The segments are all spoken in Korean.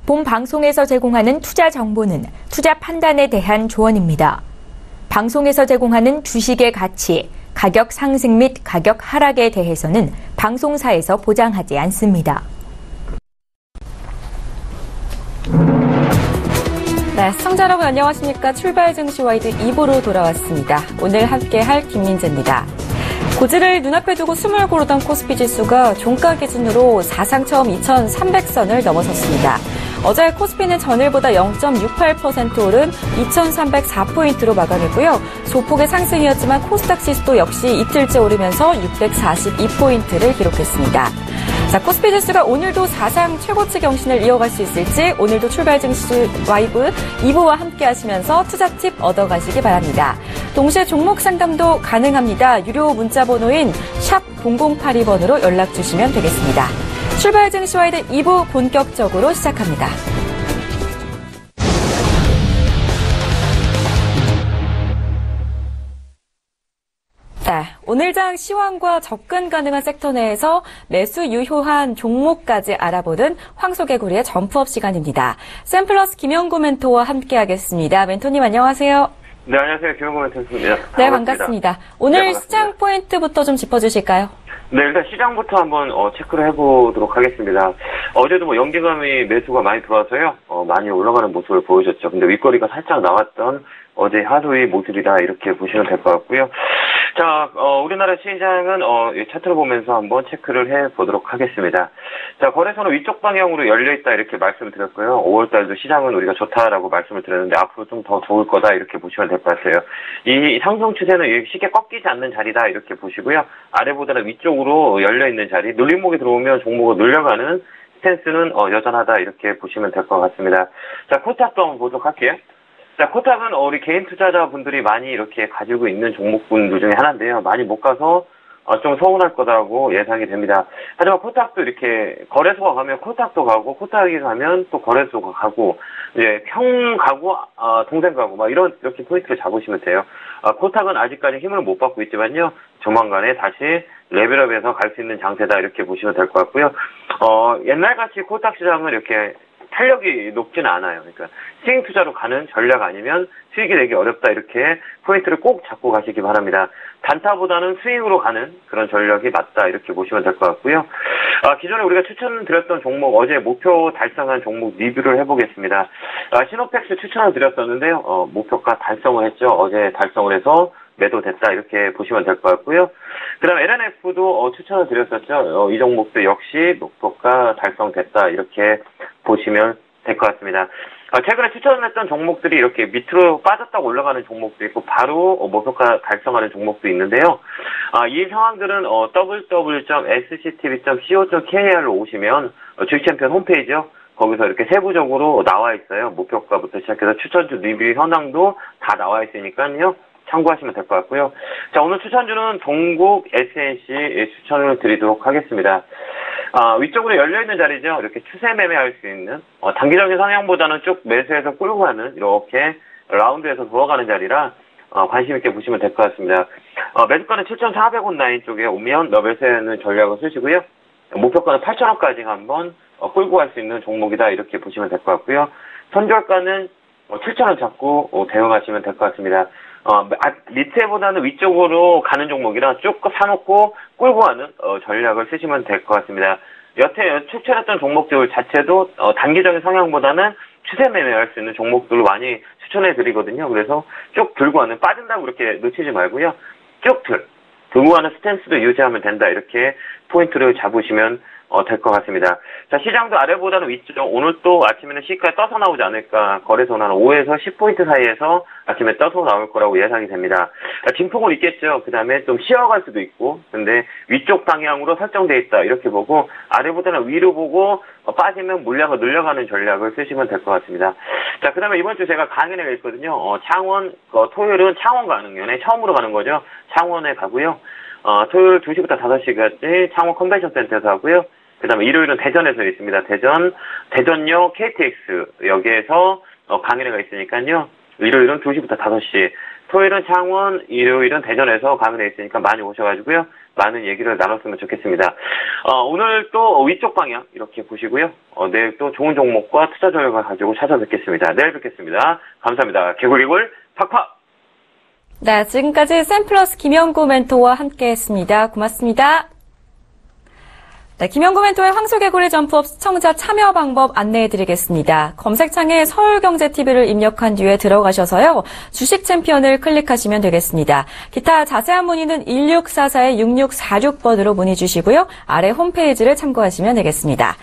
본 방송에서 제공하는 투자 정보는 투자 판단에 대한 조언입니다. 방송에서 제공하는 주식의 가치, 가격 상승 및 가격 하락에 대해서는 방송사에서 보장하지 않습니다. 네, 시청자 여러분 안녕하십니까. 출발 증시 와이드 2부로 돌아왔습니다. 오늘 함께할 김민재입니다. 고지를 눈앞에 두고 숨을 고르던 코스피 지수가 종가 기준으로 사상 처음 2,300선을 넘어섰습니다. 어제 코스피는 전일보다 0.68% 오른 2,304포인트로 마감했고요. 소폭의 상승이었지만 코스닥 지수도 역시 이틀째 오르면서 642포인트를 기록했습니다. 자, 코스피 지수가 오늘도 사상 최고치 경신을 이어갈 수 있을지 오늘도 출발 증시 와이브 2부와 함께 하시면서 투자 팁 얻어가시기 바랍니다. 동시에 종목 상담도 가능합니다. 유료 문자 번호인 샵 0082번으로 연락 주시면 되겠습니다. 출발 증시 와이드 2부 본격적으로 시작합니다. 네, 오늘장 시황과 접근 가능한 섹터 내에서 매수 유효한 종목까지 알아보는 황소개구리의 점프업 시간입니다. 샘플러스 김영구 멘토와 함께하겠습니다. 멘토님 안녕하세요. 네, 안녕하세요. 김영구 멘토입니다. 네, 반갑습니다. 오늘 네, 반갑습니다. 시장 포인트부터 좀 짚어주실까요? 네, 일단 시장부터 한번 체크를 해보도록 하겠습니다. 어제도 연기감이 매수가 많이 들어와서요. 많이 올라가는 모습을 보여줬죠. 근데 윗거리가 살짝 나왔던 어제 하루의 모습이다 이렇게 보시면 될 것 같고요. 자, 우리나라 시장은 차트를 보면서 한번 체크를 해보도록 하겠습니다. 자, 거래소는 위쪽 방향으로 열려있다 이렇게 말씀을 드렸고요. 5월달도 시장은 우리가 좋다라고 말씀을 드렸는데 앞으로 좀 더 좋을 거다 이렇게 보시면 될 것 같아요. 이 상승 추세는 쉽게 꺾이지 않는 자리다 이렇게 보시고요. 아래보다는 위쪽으로 열려있는 자리, 눌림목이 들어오면 종목을 늘려가는 스탠스는 여전하다 이렇게 보시면 될 것 같습니다. 자, 코스닥도 한번 보도록 할게요. 자, 코스닥은 우리 개인 투자자분들이 많이 이렇게 가지고 있는 종목군들 중에 하나인데요. 많이 못 가서 좀 서운할 거라고 예상이 됩니다. 하지만 코스닥도 이렇게 거래소가 가면 코스닥도 가고 코스닥이 가면 또 거래소가 가고 이제 형 가고 동생 가고 막 이렇게 포인트를 잡으시면 돼요. 코스닥은 아직까지 힘을 못 받고 있지만요. 조만간에 다시 레벨업해서 갈 수 있는 장세다 이렇게 보시면 될 것 같고요. 옛날같이 코스닥 시장은 이렇게 탄력이 높지는 않아요. 그러니까 스윙 투자로 가는 전략 아니면 수익이 내기 어렵다 이렇게 포인트를 꼭 잡고 가시기 바랍니다. 단타보다는 스윙으로 가는 그런 전략이 맞다 이렇게 보시면 될 것 같고요. 기존에 우리가 추천드렸던 종목 어제 목표 달성한 종목 리뷰를 해보겠습니다. 시노펙스 추천을 드렸었는데요. 목표가 달성을 했죠. 어제 달성을 해서 매도됐다 이렇게 보시면 될 것 같고요. 그 다음 LNF도 추천을 드렸었죠. 이 종목도 역시 목표가 달성됐다 이렇게 보시면 될 것 같습니다. 최근에 추천했던 종목들이 이렇게 밑으로 빠졌다고 올라가는 종목도 있고 바로 목표가 달성하는 종목도 있는데요. 이 상황들은 www.sctv.co.kr로 오시면 주식챔피언 홈페이지요. 거기서 이렇게 세부적으로 나와 있어요. 목표가부터 시작해서 추천주 리뷰 현황도 다 나와 있으니까요. 참고하시면 될 것 같고요. 자, 오늘 추천주는 동국 SNC 추천을 드리도록 하겠습니다. 위쪽으로 열려있는 자리죠. 이렇게 추세 매매할 수 있는, 단기적인 상향보다는 쭉 매수해서 끌고 가는, 이렇게 라운드에서 돌아가는 자리라, 관심있게 보시면 될 것 같습니다. 매수가는 7,400원 라인 쪽에 오면 매수하는 전략을 쓰시고요. 목표가는 8,000원까지 한번 끌고 갈 수 있는 종목이다. 이렇게 보시면 될 것 같고요. 선절가는 7,000원 잡고 대응하시면 될 것 같습니다. 밑에보다는 위쪽으로 가는 종목이라 쭉 사놓고 끌고 가는 전략을 쓰시면 될 것 같습니다. 여태 추천했던 종목들 자체도 단기적인 성향보다는 추세 매매할 수 있는 종목들로 많이 추천해 드리거든요. 그래서 쭉 들고 가는, 빠진다고 그렇게 놓치지 말고요. 쭉 들고 가는 스탠스도 유지하면 된다. 이렇게 포인트를 잡으시면 될 것 같습니다. 자, 시장도 아래보다는 위쪽. 오늘 또 아침에는 시가에 떠서 나오지 않을까. 거래소는 한 5에서 10포인트 사이에서 아침에 떠서 나올 거라고 예상이 됩니다. 진폭은 있겠죠. 그 다음에 좀 쉬어갈 수도 있고. 근데 위쪽 방향으로 설정되어 있다. 이렇게 보고 아래보다는 위로 보고 빠지면 물량을 늘려가는 전략을 쓰시면 될 것 같습니다. 자, 그 다음에 이번 주 제가 강연회가 있거든요. 창원, 토요일은 창원 가는 연에 처음으로 가는 거죠. 창원에 가고요. 토요일 2시부터 5시까지 창원 컨벤션 센터에서 하고요. 그 다음에 일요일은 대전에서 있습니다. 대전역 KTX 역에서 강연회가 있으니까요. 일요일은 2시부터 5시. 토요일은 창원, 일요일은 대전에서 가면에 있으니까 많이 오셔가지고요. 많은 얘기를 나눴으면 좋겠습니다. 오늘 또 위쪽 방향 이렇게 보시고요. 내일 또 좋은 종목과 투자 전략을 가지고 찾아뵙겠습니다. 내일 뵙겠습니다. 감사합니다. 개굴개굴 팍팍! 네, 지금까지 샘플러스 김영구 멘토와 함께했습니다. 고맙습니다. 네, 김영구 멘토의 황소개구리 점프업 시청자 참여 방법 안내해드리겠습니다. 검색창에 서울경제TV를 입력한 뒤에 들어가셔서요. 주식 챔피언을 클릭하시면 되겠습니다. 기타 자세한 문의는 1644-6646번으로 문의 주시고요. 아래 홈페이지를 참고하시면 되겠습니다.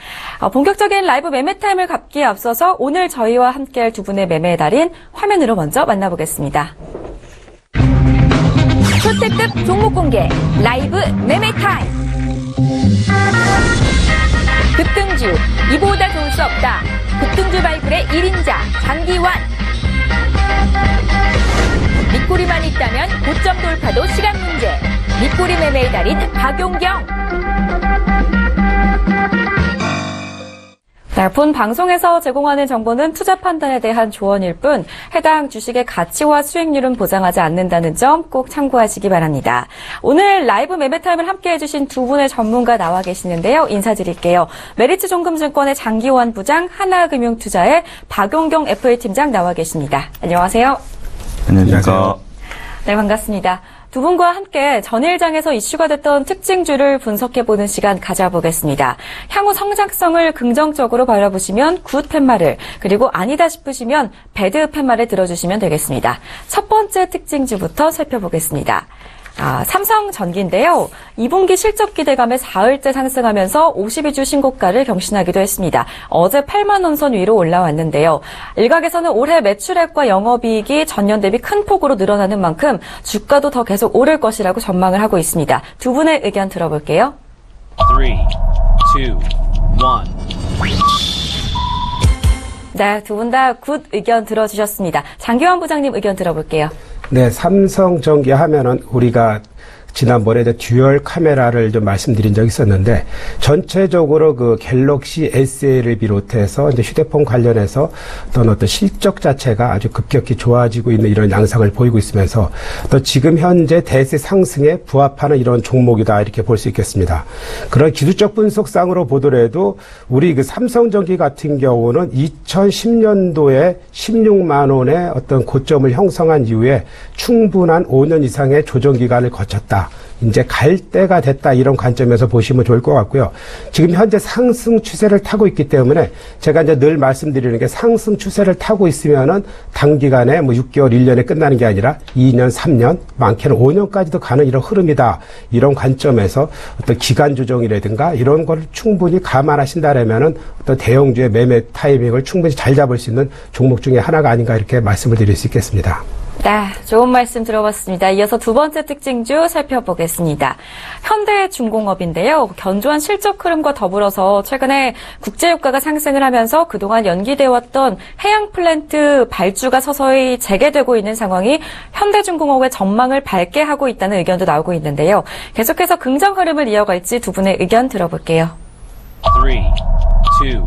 본격적인 라이브 매매 타임을 갖기에 앞서서 오늘 저희와 함께할 두 분의 매매의 달인 화면으로 먼저 만나보겠습니다. 초특급 종목 공개 라이브 매매 타임. 급등주 이보다 좋을 수 없다. 급등주 발굴의 1인자 장기환. 밑꼬리만 있다면 고점 돌파도 시간 문제. 밑꼬리 매매의 달인 박용경. 네, 본 방송에서 제공하는 정보는 투자 판단에 대한 조언일 뿐 해당 주식의 가치와 수익률은 보장하지 않는다는 점 꼭 참고하시기 바랍니다. 오늘 라이브 매매 타임을 함께해 주신 두 분의 전문가 나와 계시는데요. 인사드릴게요. 메리츠 종금증권의 장기환 부장, 하나금융투자의 박용경 FA 팀장 나와 계십니다. 안녕하세요. 안녕하세요. 네, 반갑습니다. 두 분과 함께 전일장에서 이슈가 됐던 특징주를 분석해보는 시간 가져보겠습니다. 향후 성장성을 긍정적으로 바라보시면 굿 팻말을, 그리고 아니다 싶으시면 배드 팻말을 들어주시면 되겠습니다. 첫 번째 특징주부터 살펴보겠습니다. 삼성전기인데요. 2분기 실적 기대감에 사흘째 상승하면서 52주 신고가를 경신하기도 했습니다. 어제 8만 원 선 위로 올라왔는데요. 일각에서는 올해 매출액과 영업이익이 전년 대비 큰 폭으로 늘어나는 만큼 주가도 더 계속 오를 것이라고 전망을 하고 있습니다. 두 분의 의견 들어볼게요. 3, 2, 1. 네, 두 분 다 굿 의견 들어주셨습니다. 장기환 부장님 의견 들어볼게요. 네, 삼성전기 하면은 우리가 지난번에 듀얼 카메라를 좀 말씀드린 적이 있었는데 전체적으로 그 갤럭시 SL을 비롯해서 이제 휴대폰 관련해서 어떤 실적 자체가 아주 급격히 좋아지고 있는 이런 양상을 보이고 있으면서 또 지금 현재 대세 상승에 부합하는 이런 종목이다 이렇게 볼 수 있겠습니다. 그런 기술적 분석상으로 보더라도 우리 그 삼성전기 같은 경우는 2010년도에 16만 원의 어떤 고점을 형성한 이후에 충분한 5년 이상의 조정 기간을 거쳤다. 이제 갈 때가 됐다 이런 관점에서 보시면 좋을 것 같고요. 지금 현재 상승 추세를 타고 있기 때문에 제가 이제 늘 말씀드리는 게 상승 추세를 타고 있으면은 단기간에 뭐 6개월, 1년에 끝나는 게 아니라 2년, 3년, 많게는 5년까지도 가는 이런 흐름이다. 이런 관점에서 어떤 기간 조정이라든가 이런 걸 충분히 감안하신다라면은 어떤 대형주의 매매 타이밍을 충분히 잘 잡을 수 있는 종목 중에 하나가 아닌가 이렇게 말씀을 드릴 수 있겠습니다. 네, 좋은 말씀 들어봤습니다. 이어서 두 번째 특징주 살펴보겠습니다. 현대중공업인데요. 견조한 실적 흐름과 더불어서 최근에 국제유가가 상승을 하면서 그동안 연기되어 왔던 해양 플랜트 발주가 서서히 재개되고 있는 상황이 현대중공업의 전망을 밝게 하고 있다는 의견도 나오고 있는데요. 계속해서 긍정 흐름을 이어갈지 두 분의 의견 들어볼게요. 3, 2, 1.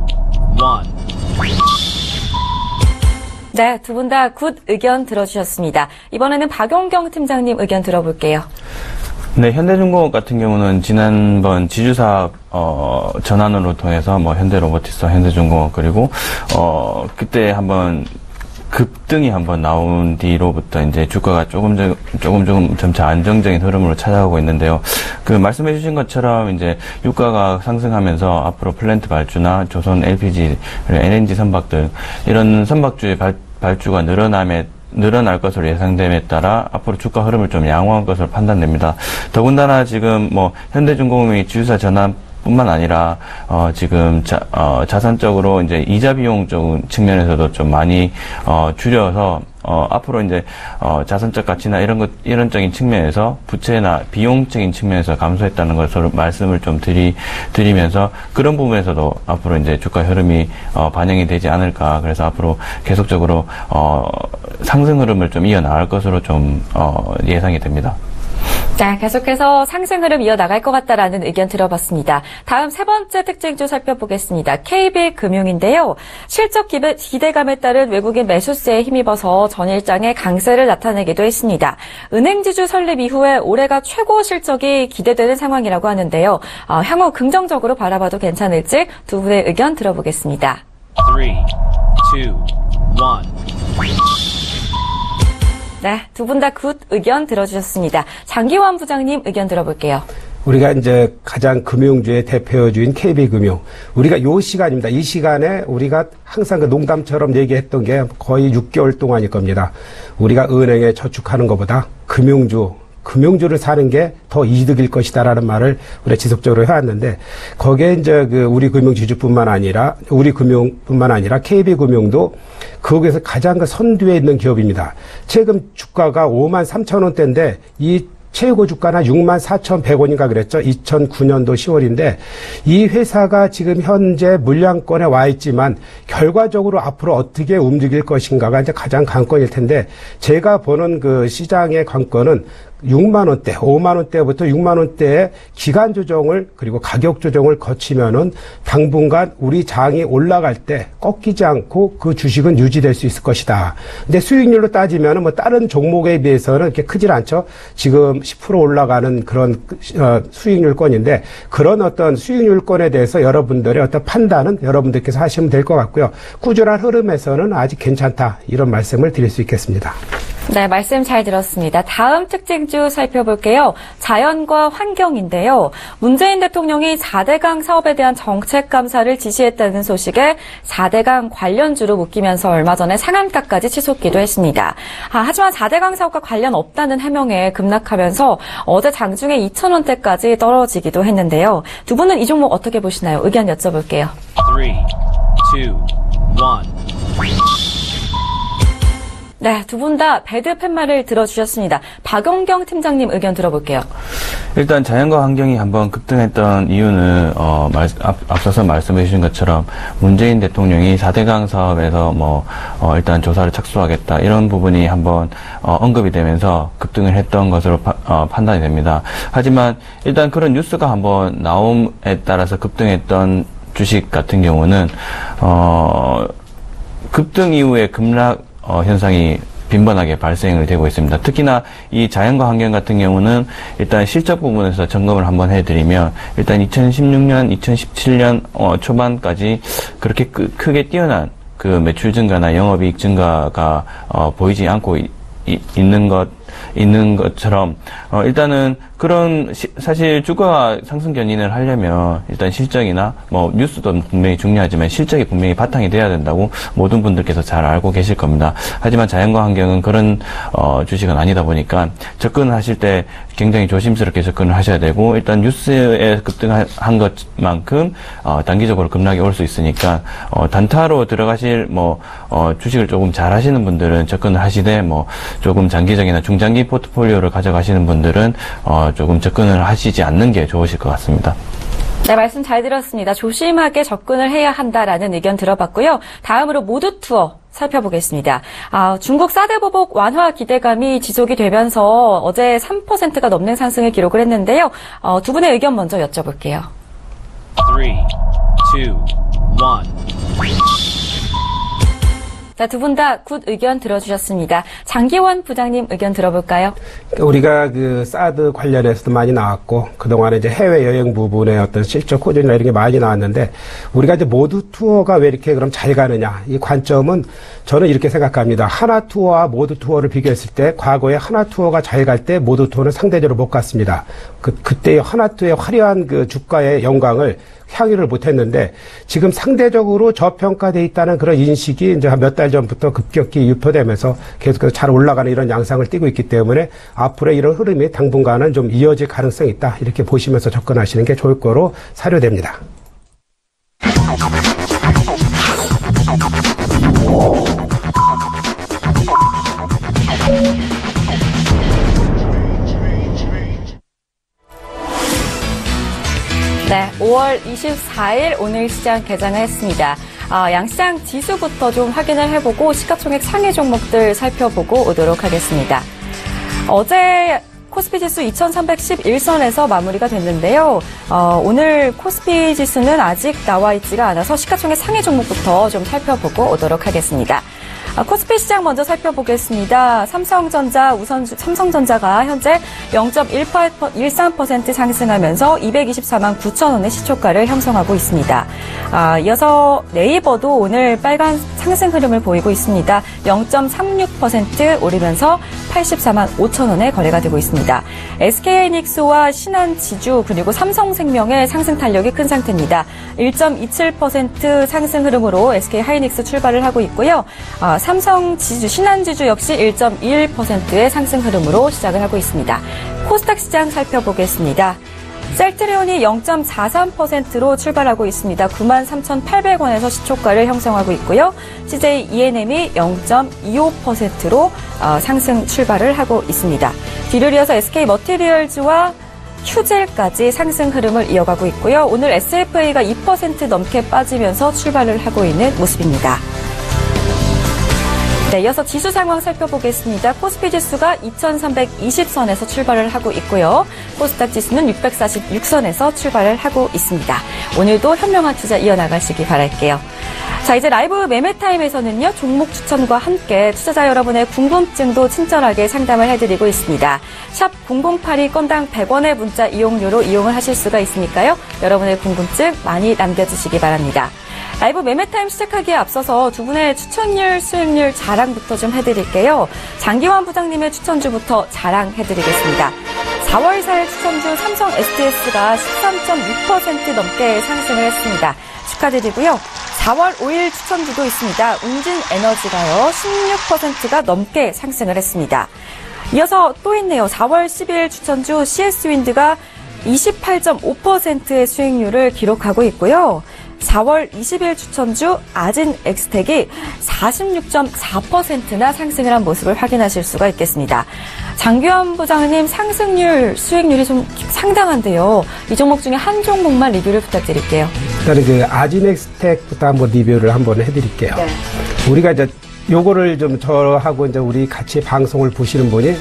네, 두 분 다 굿 의견 들어주셨습니다. 이번에는 박용경 팀장님 의견 들어볼게요. 네, 현대중공업 같은 경우는 지난번 지주사업 전환으로 통해서 뭐 현대로보티스, 현대중공업 그리고 그때 한번 급등이 한번 나온 뒤로부터 이제 주가가 조금 점차 안정적인 흐름으로 찾아가고 있는데요. 그 말씀해 주신 것처럼 이제 유가가 상승하면서 앞으로 플랜트 발주나 조선 LPG, LNG 선박 등 이런 선박주의 발주가 늘어날 것으로 예상됨에 따라 앞으로 주가 흐름을 좀 양호한 것으로 판단됩니다. 더군다나 지금 뭐 현대중공업이 지주사 전환 뿐만 아니라 지금 자산적으로 이제 이자 비용 쪽 측면에서도 좀 많이 줄여서 앞으로 이제 자산적 가치나 이런적인 측면에서 부채나 비용적인 측면에서 감소했다는 것으로 말씀을 좀 드리면서 그런 부분에서도 앞으로 이제 주가 흐름이 반영이 되지 않을까. 그래서 앞으로 계속적으로 상승 흐름을 좀 이어나갈 것으로 좀 예상이 됩니다. 자, 계속해서 상승 흐름 이어나갈 것 같다라는 의견 들어봤습니다. 다음 세 번째 특징주 살펴보겠습니다. KB금융인데요. 실적 기대감에 따른 외국인 매수세에 힘입어서 전일장에 강세를 나타내기도 했습니다. 은행지주 설립 이후에 올해가 최고 실적이 기대되는 상황이라고 하는데요. 향후 긍정적으로 바라봐도 괜찮을지 두 분의 의견 들어보겠습니다. 3, 2, 1. 네, 두 분 다 굿 의견 들어주셨습니다. 장기환 부장님 의견 들어볼게요. 우리가 이제 가장 금융주의 대표주인 KB금융. 우리가 요 시간입니다. 이 시간에 우리가 항상 그 농담처럼 얘기했던 게 거의 6개월 동안일 겁니다. 우리가 은행에 저축하는 것보다 금융주를 사는 게 더 이득일 것이다라는 말을 우리가 지속적으로 해왔는데, 거기에 이제 그 우리 금융지주뿐만 아니라, 우리 금융뿐만 아니라 KB금융도 거기에서 가장 그 선두에 있는 기업입니다. 최근 주가가 53,000원대인데, 이 최고 주가는 64,100원인가 그랬죠. 2009년도 10월인데 이 회사가 지금 현재 물량권에 와 있지만 결과적으로 앞으로 어떻게 움직일 것인가가 이제 가장 관건일 텐데, 제가 보는 그 시장의 관건은 6만 원대, 5만 원대부터 6만 원대의 기간 조정을 그리고 가격 조정을 거치면은 당분간 우리 장이 올라갈 때 꺾이지 않고 그 주식은 유지될 수 있을 것이다. 근데 수익률로 따지면은 뭐 다른 종목에 비해서는 이렇게 크질 않죠. 지금 10% 올라가는 그런 수익률권인데, 그런 어떤 수익률권에 대해서 여러분들의 어떤 판단은 여러분들께서 하시면 될 것 같고요. 꾸준한 흐름에서는 아직 괜찮다, 이런 말씀을 드릴 수 있겠습니다. 네, 말씀 잘 들었습니다. 다음 특징주 살펴볼게요. 자연과 환경인데요. 문재인 대통령이 4대강 사업에 대한 정책 감사를 지시했다는 소식에 4대강 관련주로 묶이면서 얼마 전에 상한가까지 치솟기도 했습니다. 하지만 4대강 사업과 관련 없다는 해명에 급락하면서 어제 장중에 2,000원대까지 떨어지기도 했는데요. 두 분은 이 종목 어떻게 보시나요? 의견 여쭤볼게요. 3, 2, 1. 네, 두 분 다 배드 팻말을 들어주셨습니다. 박영경 팀장님 의견 들어볼게요. 일단 자연과 환경이 한번 급등했던 이유는 앞서서 말씀해 주신 것처럼 문재인 대통령이 4대강 사업에서 일단 조사를 착수하겠다, 이런 부분이 한번 언급이 되면서 급등을 했던 것으로 판단이 됩니다. 하지만 일단 그런 뉴스가 한번 나옴에 따라서 급등했던 주식 같은 경우는 급등 이후에 급락 현상이 빈번하게 발생을 되고 있습니다. 특히나 이 자연과 환경 같은 경우는 일단 실적 부분에서 점검을 한번 해드리면, 일단 2016년, 2017년 초반까지 그렇게 크게 뛰어난 그 매출 증가나 영업이익 증가가 보이지 않고 있는 것처럼 일단은 그런 사실 주가가 상승 견인을 하려면 일단 실적이나 뉴스도 분명히 중요하지만 실적이 분명히 바탕이 돼야 된다고 모든 분들께서 잘 알고 계실 겁니다. 하지만 자연과 환경은 그런 주식은 아니다 보니까 접근을 하실 때 굉장히 조심스럽게 접근을 하셔야 되고, 일단 뉴스에 급등한 것만큼 단기적으로 급락이 올 수 있으니까 단타로 들어가실 주식을 조금 잘 하시는 분들은 접근을 하시되, 조금 장기적이나 중장기 포트폴리오를 가져가시는 분들은 조금 접근을 하시지 않는 게 좋으실 것 같습니다. 네, 말씀 잘 들었습니다. 조심하게 접근을 해야 한다라는 의견 들어봤고요. 다음으로 모두 투어 살펴보겠습니다. 중국 사드 보복 완화 기대감이 지속이 되면서 어제 3%가 넘는 상승을 기록을 했는데요. 두 분의 의견 먼저 여쭤볼게요. 3, 2, 1. 자, 두 분 다 굿 의견 들어주셨습니다. 장기환 부장님 의견 들어볼까요? 우리가 그 사드 관련해서도 많이 나왔고, 그동안에 이제 해외여행 부분의 어떤 실적 호전이나 이런 게 많이 나왔는데, 우리가 이제 모두 투어가 왜 이렇게 그럼 잘 가느냐, 이 관점은 저는 이렇게 생각합니다. 하나 투어와 모두 투어를 비교했을 때, 과거에 하나 투어가 잘 갈 때 모두 투어는 상대적으로 못 갔습니다. 그때 하나 투어의 화려한 그 주가의 영광을 향유를 못했는데, 지금 상대적으로 저평가돼 있다는 그런 인식이 이제 한 몇 달 전부터 급격히 유포되면서 계속해서 잘 올라가는 이런 양상을 띠고 있기 때문에 앞으로 이런 흐름이 당분간은 좀 이어질 가능성이 있다, 이렇게 보시면서 접근하시는 게 좋을 거로 사료됩니다. 네, 5월 24일 오늘 시장 개장을 했습니다. 양시장 지수부터 좀 확인을 해보고 시가총액 상위 종목들 살펴보고 오도록 하겠습니다. 어제 코스피 지수 2311선에서 마무리가 됐는데요. 오늘 코스피 지수는 아직 나와 있지가 않아서 시가총액 상위 종목부터 좀 살펴보고 오도록 하겠습니다. 코스피 시장 먼저 살펴보겠습니다. 삼성전자가 현재 0.13% 상승하면서 224만 9천 원의 시초가를 형성하고 있습니다. 이어서 네이버도 오늘 빨간 상승 흐름을 보이고 있습니다. 0.36% 오르면서 84만 5천 원에 거래가 되고 있습니다. SK하이닉스와 신한지주 그리고 삼성생명의 상승 탄력이 큰 상태입니다. 1.27% 상승 흐름으로 SK하이닉스 출발을 하고 있고요. 삼성지주, 신한지주 역시 1.21%의 상승 흐름으로 시작을 하고 있습니다. 코스닥 시장 살펴보겠습니다. 셀트리온이 0.43%로 출발하고 있습니다. 93,800원에서 시초가를 형성하고 있고요. CJ ENM이 0.25%로 상승 출발을 하고 있습니다. 뒤를 이어서 SK머티리얼즈와 휴젤까지 상승 흐름을 이어가고 있고요. 오늘 SFA가 2% 넘게 빠지면서 출발을 하고 있는 모습입니다. 네, 이어서 지수 상황 살펴보겠습니다. 코스피 지수가 2320선에서 출발을 하고 있고요. 코스닥 지수는 646선에서 출발을 하고 있습니다. 오늘도 현명한 투자 이어나가시기 바랄게요. 자, 이제 라이브 매매타임에서는요, 종목 추천과 함께 투자자 여러분의 궁금증도 친절하게 상담을 해드리고 있습니다. 샵 0082 건당 100원의 문자 이용료로 이용을 하실 수가 있으니까요. 여러분의 궁금증 많이 남겨주시기 바랍니다. 라이브 매매타임 시작하기에 앞서서 두 분의 추천율, 수익률 자랑부터 좀 해드릴게요. 장기환 부장님의 추천주부터 자랑해드리겠습니다. 4월 4일 추천주 삼성 SDS가 13.6% 넘게 상승을 했습니다. 축하드리고요. 4월 5일 추천주도 있습니다. 웅진에너지가요, 16%가 넘게 상승을 했습니다. 이어서 또 있네요. 4월 10일 추천주 CS윈드가 28.5%의 수익률을 기록하고 있고요. 4월 20일 추천주 아진엑스텍이 46.4%나 상승을 한 모습을 확인하실 수가 있겠습니다. 장규환 부장님 상승률, 수익률이 좀 상당한데요. 이 종목 중에 한 종목만 리뷰를 부탁드릴게요. 일단은 그 아진엑스텍부터 한번 리뷰를 한번 해드릴게요. 네. 우리가 이제 요거를 좀 저하고 이제 우리 같이 방송을 보시는 분이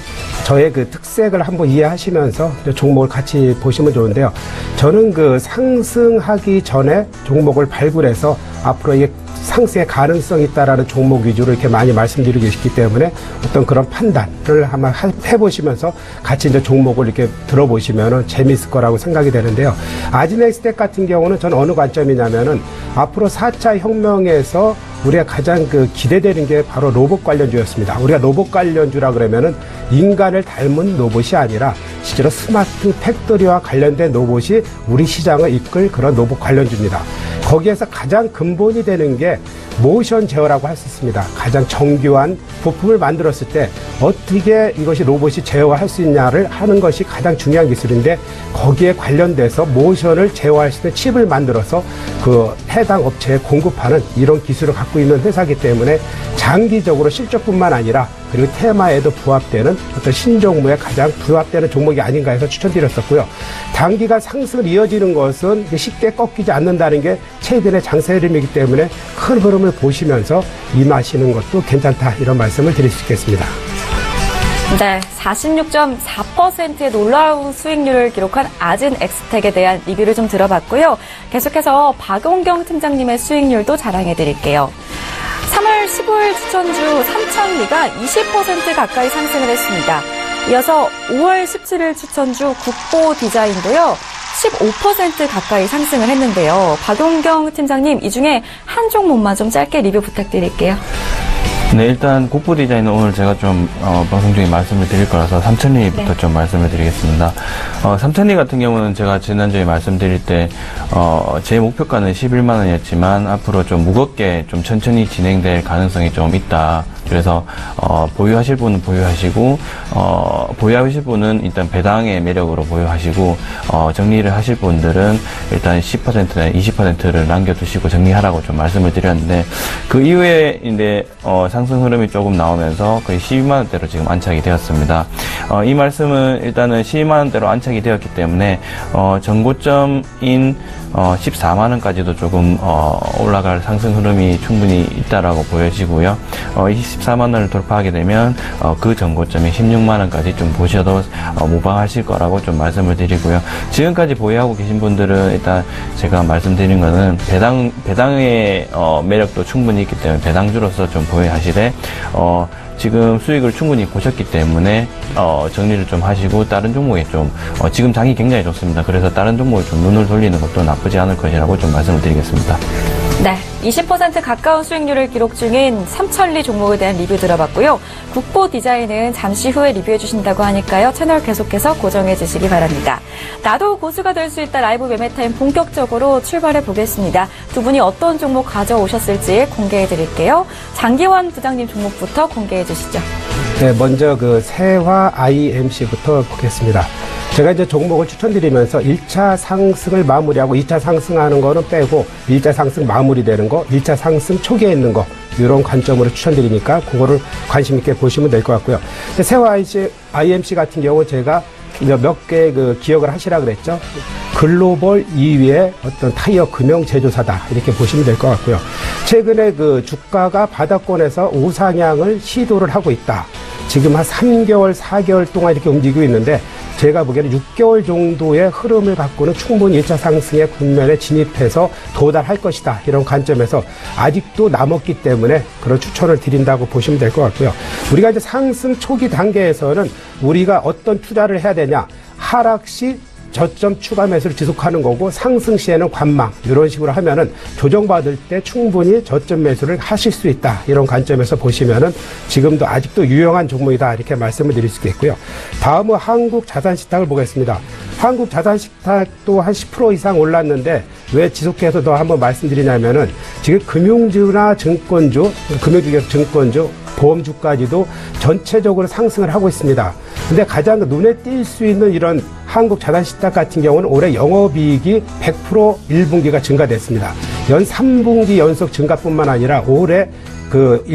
저의 그 특색을 한번 이해하시면서 종목을 같이 보시면 좋은데요. 저는 그 상승하기 전에 종목을 발굴해서 앞으로 이게 상승의 가능성이 있다라는 종목 위주로 이렇게 많이 말씀드리고 있기 때문에 어떤 그런 판단을 한번 해보시면서 같이 이제 종목을 이렇게 들어보시면은 재미있을 거라고 생각이 되는데요. 아진엑스텍 같은 경우는 전 어느 관점이냐면은 앞으로 4차 혁명에서 우리가 가장 그 기대되는 게 바로 로봇 관련주였습니다. 우리가 로봇 관련주라 그러면은 인간을 닮은 로봇이 아니라 실제로 스마트 팩토리와 관련된 로봇이 우리 시장을 이끌 그런 로봇 관련주입니다. 거기에서 가장 근본이 되는 게 모션 제어라고 할 수 있습니다. 가장 정교한 부품을 만들었을 때 어떻게 이것이 로봇이 제어할 수 있냐를 하는 것이 가장 중요한 기술인데, 거기에 관련돼서 모션을 제어할 수 있는 칩을 만들어서 그 해당 업체에 공급하는 이런 기술을 갖고 있는 회사이기 때문에 장기적으로 실적뿐만 아니라 그리고 테마에도 부합되는 어떤 신종목에 가장 부합되는 종목이 아닌가 해서 추천드렸었고요. 단기간 상승을 이어지는 것은 쉽게 꺾이지 않는다는 게 최근의 장세 흐름이기 때문에 큰 흐름을 보시면서 임하시는 것도 괜찮다, 이런 말씀을 드릴 수 있겠습니다. 네, 46.4%의 놀라운 수익률을 기록한 아진엑스텍에 대한 리뷰를 좀 들어봤고요. 계속해서 박용경 팀장님의 수익률도 자랑해드릴게요. 3월 15일 추천주 삼천리가 20% 가까이 상승을 했습니다. 이어서 5월 17일 추천주 국보디자인도요, 15% 가까이 상승을 했는데요. 박용경 팀장님, 이 중에 한 종목만 좀 짧게 리뷰 부탁드릴게요. 네, 일단 국보 디자인은 오늘 제가 좀 방송 중에 말씀을 드릴 거라서 삼천리부터 네. 좀 말씀을 드리겠습니다. 삼천리 같은 경우는 제가 지난주에 말씀드릴 때 제 목표가는 11만 원이었지만 앞으로 좀 무겁게 좀 천천히 진행될 가능성이 좀 있다. 그래서 보유하실 분은 보유하시고 보유하실 분은 일단 배당의 매력으로 보유하시고 정리를 하실 분들은 일단 10%나 20%를 남겨두시고 정리하라고 좀 말씀을 드렸는데, 그 이후에 이제 상승 흐름이 조금 나오면서 거의 12만 원대로 지금 안착이 되었습니다. 이 말씀은 일단은 12만 원대로 안착이 되었기 때문에 전고점인 14만 원까지도 조금 올라갈 상승 흐름이 충분히 있다라고 보여지고요. 14만 원을 돌파하게 되면 그 전고점이 16만 원까지 좀 보셔도 무방하실 거라고 좀 말씀을 드리고요. 지금까지 보유하고 계신 분들은 일단 제가 말씀드린 거는 배당의 매력도 충분히 있기 때문에 배당주로서 좀 보유하시되 지금 수익을 충분히 보셨기 때문에 정리를 좀 하시고 다른 종목에 좀 지금 장이 굉장히 좋습니다. 그래서 다른 종목에 좀 눈을 돌리는 것도 나쁘지 않을 것이라고 좀 말씀을 드리겠습니다. 네, 20% 가까운 수익률을 기록 중인 삼천리 종목에 대한 리뷰 들어봤고요. 국보 디자인은 잠시 후에 리뷰해 주신다고 하니까요. 채널 계속해서 고정해 주시기 바랍니다. 나도 고수가 될 수 있다 라이브 매매타임 본격적으로 출발해 보겠습니다. 두 분이 어떤 종목 가져오셨을지 공개해 드릴게요. 장기환 부장님 종목부터 공개해 주시죠. 네, 먼저 그 세화 IMC부터 보겠습니다. 제가 이제 종목을 추천드리면서 1차 상승을 마무리하고 2차 상승하는 거는 빼고 1차 상승 마무리되는 거, 1차 상승 초기에 있는 거 이런 관점으로 추천드리니까 그거를 관심 있게 보시면 될 것 같고요. 세화 IMC 같은 경우 제가 몇 개 그 기억을 하시라 그랬죠. 글로벌 2위의 어떤 타이어 금형 제조사다 이렇게 보시면 될 것 같고요. 최근에 그 주가가 바닥권에서 우상향을 시도를 하고 있다. 지금 한 3개월, 4개월 동안 이렇게 움직이고 있는데 제가 보기에는 6개월 정도의 흐름을 갖고는 충분히 1차 상승의 국면에 진입해서 도달할 것이다. 이런 관점에서 아직도 남았기 때문에 그런 추천을 드린다고 보시면 될 것 같고요. 우리가 이제 상승 초기 단계에서는 우리가 어떤 투자를 해야 되냐. 하락 시 저점 추가 매수를 지속하는 거고 상승 시에는 관망 이런 식으로 하면은 조정받을 때 충분히 저점 매수를 하실 수 있다. 이런 관점에서 보시면은 지금도 아직도 유용한 종목이다. 이렇게 말씀을 드릴 수 있겠고요. 다음은 한국 자산시탁을 보겠습니다. 한국 자산시탁도 한 10% 이상 올랐는데 왜 지속해서 더 한번 말씀드리냐면은 지금 금융주나 증권주, 금융주에서 증권주, 보험주까지도 전체적으로 상승을 하고 있습니다. 근데 가장 눈에 띌 수 있는 이런 한국 자산시탁 같은 경우는 올해 영업이익이 100% 1분기가 증가됐습니다. 연 3분기 연속 증가뿐만 아니라 올해 그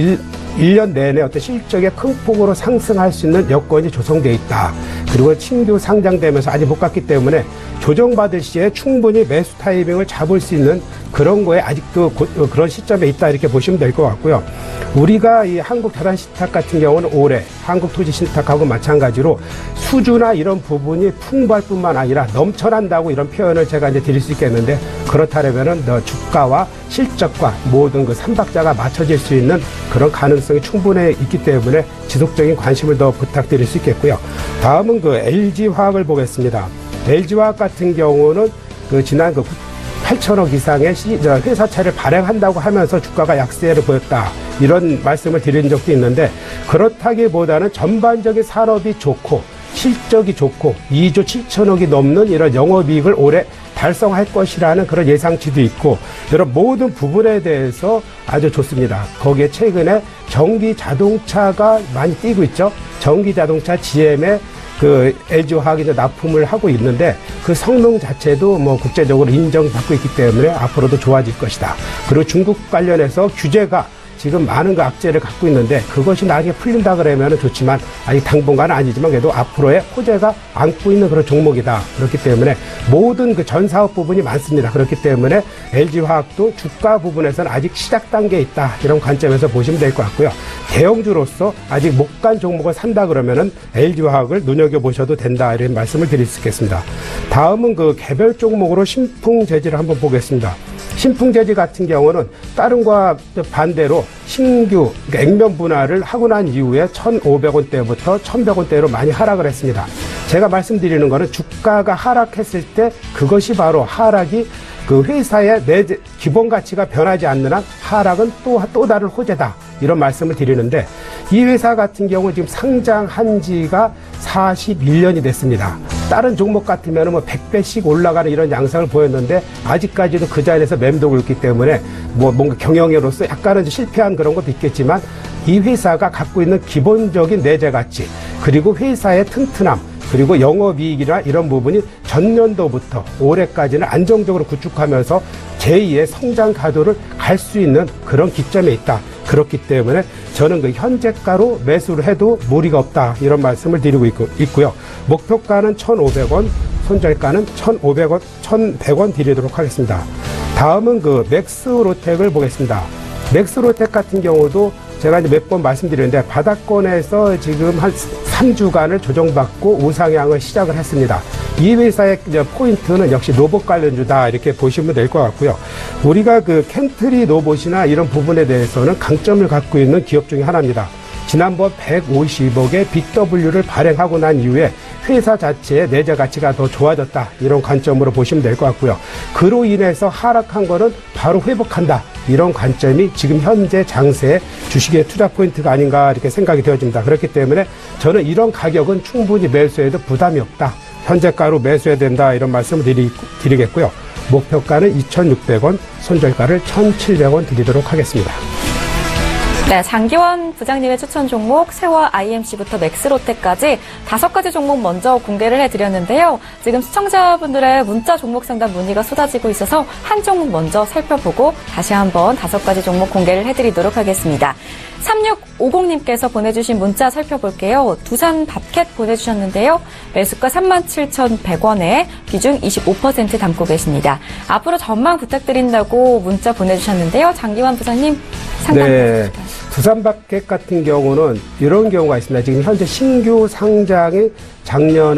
1년 내내 어떤 실적에 큰 폭으로 상승할 수 있는 여건이 조성되어 있다. 그리고 신규 상장되면서 아직 못 갔기 때문에 조정받을 시에 충분히 매수 타이밍을 잡을 수 있는 그런 거에 아직도 그런 시점에 있다 이렇게 보시면 될 것 같고요. 우리가 이 한국 자산시탁 같은 경우는 올해 한국토지신탁하고 마찬가지로 수주나 이런 부분이 풍부할 뿐만 아니라 넘쳐난다고 이런 표현을 제가 이제 드릴 수 있겠는데 그렇다면은 주가와 실적과 모든 그 삼박자가 맞춰질 수 있는 그런 가능성이 충분히 있기 때문에 지속적인 관심을 더 부탁드릴 수 있겠고요. 다음은 그 LG화학을 보겠습니다. LG화학 같은 경우는 그 지난 그 8천억 이상의 회사차를 발행한다고 하면서 주가가 약세를 보였다. 이런 말씀을 드린 적도 있는데 그렇다기보다는 전반적인 산업이 좋고 실적이 좋고 2조 7천억이 넘는 이런 영업이익을 올해 달성할 것이라는 그런 예상치도 있고 이런 모든 부분에 대해서 아주 좋습니다. 거기에 최근에 전기 자동차가 많이 뛰고 있죠. 전기 자동차 GM에 그 LG화학이 이제 납품을 하고 있는데 그 성능 자체도 뭐 국제적으로 인정받고 있기 때문에 앞으로도 좋아질 것이다. 그리고 중국 관련해서 규제가 지금 많은 그 악재를 갖고 있는데 그것이 나중에 풀린다 그러면 좋지만 아직 당분간은 아니지만 그래도 앞으로의 호재가 안고 있는 그런 종목이다. 그렇기 때문에 모든 그 전 사업 부분이 많습니다. 그렇기 때문에 LG화학도 주가 부분에서는 아직 시작 단계에 있다. 이런 관점에서 보시면 될 것 같고요. 대형주로서 아직 못 간 종목을 산다 그러면은 LG화학을 눈여겨보셔도 된다. 이런 말씀을 드릴 수 있겠습니다. 다음은 그 개별 종목으로 신풍재질을 한번 보겠습니다. 신풍재질 같은 경우는 다른 거와 반대로 신규 액면 분할을 하고 난 이후에 1,500원대부터 1,100원대로 많이 하락을 했습니다. 제가 말씀드리는 거는 주가가 하락했을 때 그것이 바로 하락이 그 회사의 기본 가치가 변하지 않는 한 하락은 또 다른 호재다. 이런 말씀을 드리는데 이 회사 같은 경우 지금 상장한 지가 41년이 됐습니다. 다른 종목 같으면 뭐 100배씩 올라가는 이런 양상을 보였는데 아직까지도 그 자리에서 맴돌고 있기 때문에 뭐 뭔가 경영으로서 약간은 실패한 그런 것도 있겠지만 이 회사가 갖고 있는 기본적인 내재 가치 그리고 회사의 튼튼함 그리고 영업이익이나 이런 부분이 전년도부터 올해까지는 안정적으로 구축하면서 제2의 성장 가도를 갈 수 있는 그런 기점에 있다. 그렇기 때문에 저는 그 현재가로 매수를 해도 무리가 없다. 이런 말씀을 드리고 있고요. 목표가는 1,500원, 손절가는 1,500원, 1,100원 드리도록 하겠습니다. 다음은 그 맥스로텍을 보겠습니다. 맥스로텍 같은 경우도 제가 이제 몇 번 말씀드렸는데 바닥권에서 지금 한 3주간을 조정받고 우상향을 시작을 했습니다. 이 회사의 포인트는 역시 로봇 관련주다 이렇게 보시면 될 것 같고요. 우리가 그 켄트리 로봇이나 이런 부분에 대해서는 강점을 갖고 있는 기업 중에 하나입니다. 지난번 150억의 BW를 발행하고 난 이후에 회사 자체의 내재 가치가 더 좋아졌다. 이런 관점으로 보시면 될 것 같고요. 그로 인해서 하락한 거는 바로 회복한다. 이런 관점이 지금 현재 장세의 주식의 투자 포인트가 아닌가 이렇게 생각이 되어집니다. 그렇기 때문에 저는 이런 가격은 충분히 매수해도 부담이 없다. 현재가로 매수해야 된다. 이런 말씀을 드리겠고요. 목표가는 2,600원, 손절가를 1,700원 드리도록 하겠습니다. 네, 장기원 부장님의 추천 종목 세와 IMC부터 맥스로테까지 5가지 종목 먼저 공개를 해드렸는데요. 지금 시청자분들의 문자 종목 상담 문의가 쏟아지고 있어서 한 종목 먼저 살펴보고 다시 한번 5가지 종목 공개를 해드리도록 하겠습니다. 3650님께서 보내주신 문자 살펴볼게요. 두산 밥캣 보내주셨는데요. 매수가 37,100원에 비중 25% 담고 계십니다. 앞으로 전망 부탁드린다고 문자 보내주셨는데요. 장기환 부장님 상담 부탁드릴까요? 두산 밥캣 같은 경우는 이런 경우가 있습니다. 지금 현재 신규 상장이 작년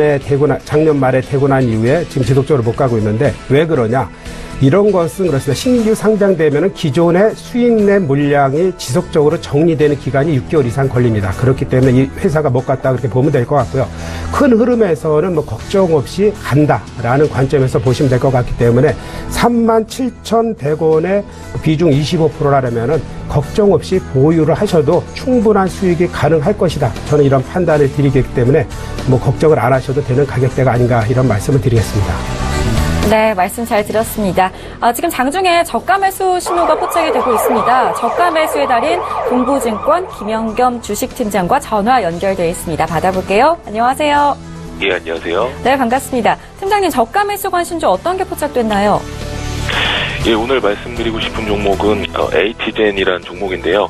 말에 되고 난 이후에 지금 지속적으로 못 가고 있는데 왜 그러냐? 이런 것은 그렇습니다. 신규 상장되면 기존의 수익낸 물량이 지속적으로 정리되는 기간이 6개월 이상 걸립니다. 그렇기 때문에 이 회사가 못 갔다 그렇게 보면 될 것 같고요. 큰 흐름에서는 뭐 걱정 없이 간다라는 관점에서 보시면 될 것 같기 때문에 37,100원에 비중 25%라면은 걱정 없이 보유를 하셔도 충분한 수익이 가능할 것이다. 저는 이런 판단을 드리기 때문에 뭐 걱정을 안 하셔도 되는 가격대가 아닌가 이런 말씀을 드리겠습니다. 네, 말씀 잘 들었습니다. 지금 장중에 저가 매수 신호가 포착이 되고 있습니다. 저가 매수의 달인 동부증권 김영겸 주식팀장과 전화 연결되어 있습니다. 받아볼게요. 안녕하세요. 예, 안녕하세요. 네, 반갑습니다. 팀장님, 저가 매수 관심주 어떤 게 포착됐나요? 예, 오늘 말씀드리고 싶은 종목은 에이티젠이라는 종목인데요.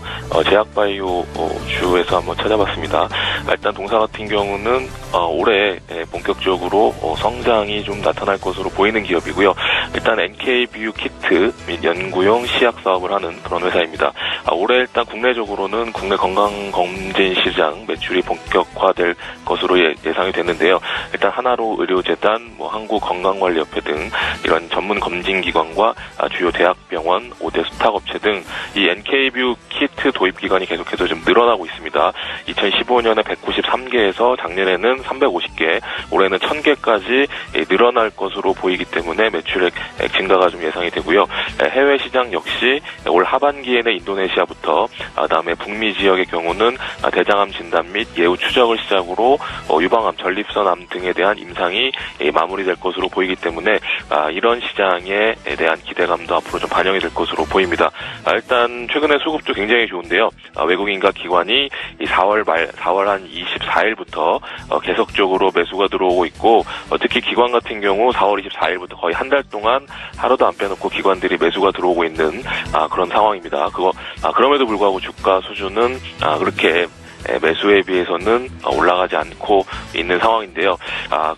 제약바이오 주에서 한번 찾아봤습니다. 일단 동사 같은 경우는 올해 본격적으로 성장이 좀 나타날 것으로 보이는 기업이고요. 일단 NK비유 키트 및 연구용 시약 사업을 하는 그런 회사입니다. 올해 일단 국내적으로는 국내 건강검진 시장 매출이 본격화될 것으로 예상이 됐는데요. 일단 하나로 의료재단, 한국건강관리협회 등 이런 전문 검진기관과 주요 대학병원, 5대 수탁업체 등 이 NK뷰 키트 도입 기간이 계속해서 좀 늘어나고 있습니다. 2015년에 193개에서 작년에는 350개, 올해는 1000개까지 늘어날 것으로 보이기 때문에 매출액 증가가 좀 예상이 되고요. 해외 시장 역시 올 하반기에는 인도네시아부터 다음에 북미 지역의 경우는 대장암 진단 및 예후 추적을 시작으로 유방암, 전립선암 등에 대한 임상이 마무리될 것으로 보이기 때문에 이런 시장에 대한 기대감도 앞으로 좀 반영이 될 것으로 보입니다. 일단 최근에 수급도 굉장히 좋은데요. 외국인과 기관이 4월 한 24일부터 계속적으로 매수가 들어오고 있고 특히 기관 같은 경우 4월 24일부터 거의 한 달 동안 하루도 안 빼놓고 기관들이 매수가 들어오고 있는 그런 상황입니다. 그럼에도 불구하고 주가 수준은 그렇게 매수에 비해서는 올라가지 않고 있는 상황인데요.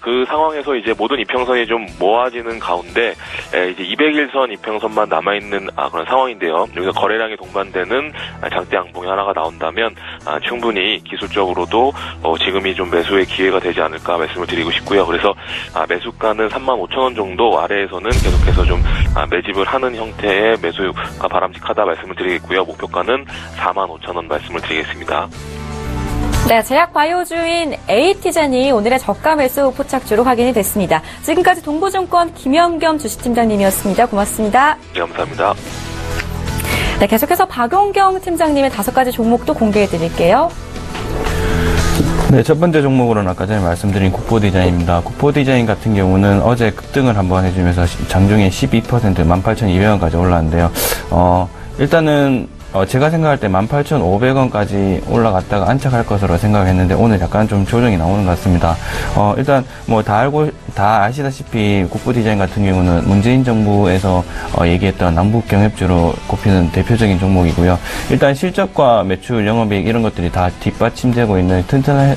그 상황에서 이제 모든 이평선이 좀 모아지는 가운데 이제 200일선 이평선만 남아있는 그런 상황인데요. 여기서 거래량이 동반되는 장대 양봉이 하나가 나온다면 충분히 기술적으로도 지금이 좀 매수의 기회가 되지 않을까 말씀을 드리고 싶고요. 그래서 매수가는 35,000원 정도 아래에서는 계속해서 좀 매집을 하는 형태의 매수가 바람직하다 말씀을 드리겠고요. 목표가는 45,000원 말씀을 드리겠습니다. 네, 제약바이오주인 에이티젠이 오늘의 저가 매수 포착주로 확인이 됐습니다. 지금까지 동부증권 김영겸 주식팀장님이었습니다. 고맙습니다. 네, 감사합니다. 네, 계속해서 박용경 팀장님의 5가지 종목도 공개해드릴게요. 네, 첫 번째 종목으로는 아까 전에 말씀드린 국보디자인입니다. 국보디자인 같은 경우는 어제 급등을 한번 해주면서 장중에 12% 18,200원까지 올랐는데요. 일단은 제가 생각할 때 18,500원까지 올라갔다가 안착할 것으로 생각했는데 오늘 약간 좀 조정이 나오는 것 같습니다. 일단 다 아시다시피 국보디자인 같은 경우는 문재인 정부에서 얘기했던 남북 경협주로 꼽히는 대표적인 종목이고요. 일단 실적과 매출, 영업이익 이런 것들이 다 뒷받침되고 있는 튼튼한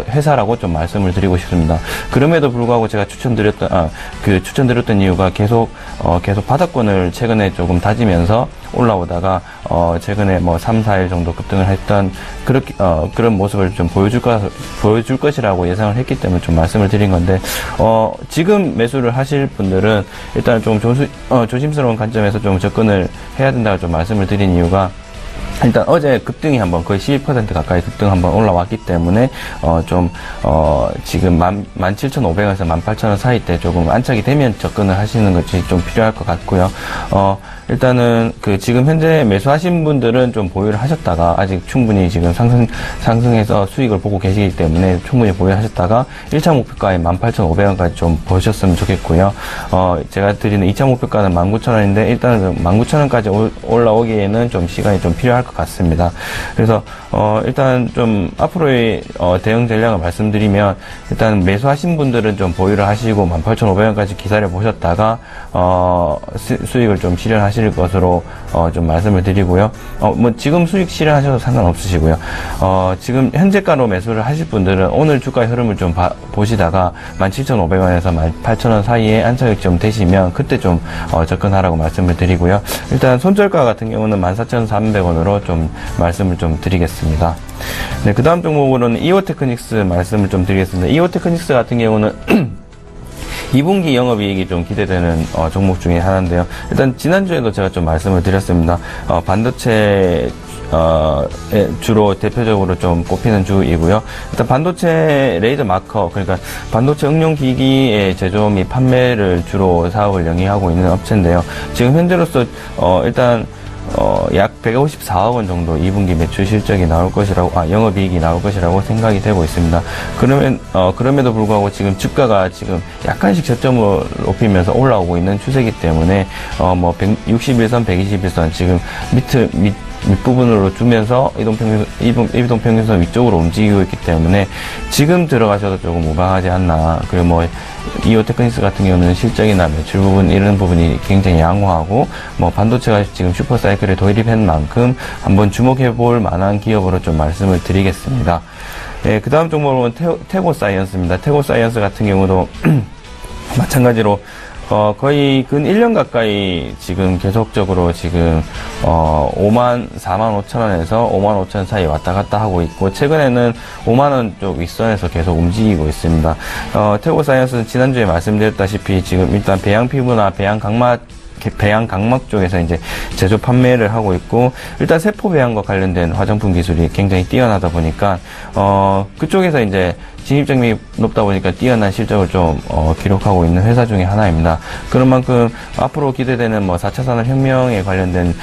회사라고 좀 말씀을 드리고 싶습니다. 그럼에도 불구하고 제가 추천드렸던 이유가 계속 바닥권을 최근에 조금 다지면서 올라오다가 최근에 뭐 3, 4일 정도 급등을 했던 그런 모습을 좀 보여줄 것이라고 예상을 했기 때문에 좀 말씀을 드린 건데, 지금 매수를 하실 분들은 일단 좀 조심스러운 관점에서 좀 접근을 해야 된다고 좀 말씀을 드린 이유가, 일단 어제 급등이 한번 거의 12% 가까이 급등 한번 올라왔기 때문에 지금 17,500원에서 18,000원 사이 때 조금 안착이 되면 접근을 하시는 것이 좀 필요할 것 같고요. 일단은 지금 현재 매수하신 분들은 좀 보유를 하셨다가 아직 충분히 지금 상승해서 수익을 보고 계시기 때문에 충분히 보유를 하셨다가 1차 목표가인 18,500원까지 좀 보셨으면 좋겠고요. 제가 드리는 2차 목표가는 19,000원인데 일단은 19,000원까지 올라오기에는 좀 시간이 좀 필요할 것 같습니다. 그래서 일단 좀 앞으로의 대응 전략을 말씀드리면, 일단 매수하신 분들은 좀 보유를 하시고 18,500원까지 기다려 보셨다가 수익을 좀 실현하실 것으로 좀 말씀을 드리고요. 뭐 지금 수익 실현하셔도 상관없으시고요. 지금 현재가로 매수를 하실 분들은 오늘 주가의 흐름을 좀 보시다가 17,500원에서 18,000원 사이에 안착이 좀 되시면 그때 좀 접근하라고 말씀을 드리고요. 일단 손절가 같은 경우는 14,400원으로 좀 말씀을 좀 드리겠습니다. 네, 그 다음 종목으로는 이오테크닉스 말씀을 좀 드리겠습니다. 이오테크닉스 같은 경우는 2분기 영업이익이 좀 기대되는 종목 중에 하나인데요. 일단 지난주에도 제가 좀 말씀을 드렸습니다. 반도체 주로 대표적으로 좀 꼽히는 주이고요. 일단 반도체 레이저 마커, 그러니까 반도체 응용 기기의 제조 및 판매를 주로 사업을 영위하고 있는 업체인데요. 지금 현재로서 일단 약 154억 원 정도 2분기 매출 실적이 나올 것이라고, 영업이익이 나올 것이라고 생각이 되고 있습니다. 그럼에도 불구하고 지금 주가가 지금 약간씩 저점을 높이면서 올라오고 있는 추세이기 때문에, 161선, 121선 지금 밑부분으로 두면서 이동평균선 위쪽으로 움직이고 있기 때문에 지금 들어가셔도 조금 무방하지 않나. 그리고 이오테크닉스 같은 경우는 실적이나 매출 부분 이런 부분이 굉장히 양호하고 반도체가 지금 슈퍼사이클에 도입한 만큼 한번 주목해 볼 만한 기업으로 좀 말씀을 드리겠습니다. 네, 그 다음 종목은 태고사이언스입니다. 태고사이언스 같은 경우도 마찬가지로 거의 근 1년 가까이 지금 계속적으로 지금 45,000원에서 55,000원 사이 왔다 갔다 하고 있고, 최근에는 5만원 쪽 윗선에서 계속 움직이고 있습니다. 태고사이언스는 지난주에 말씀드렸다시피 지금 일단 배양피부나 배양각막 쪽에서 이제 제조 판매를 하고 있고, 일단 세포 배양과 관련된 화장품 기술이 굉장히 뛰어나다 보니까 그쪽에서 이제 진입장벽이 높다 보니까 뛰어난 실적을 좀 기록하고 있는 회사 중에 하나입니다. 그런 만큼 앞으로 기대되는 4차 산업혁명에 관련된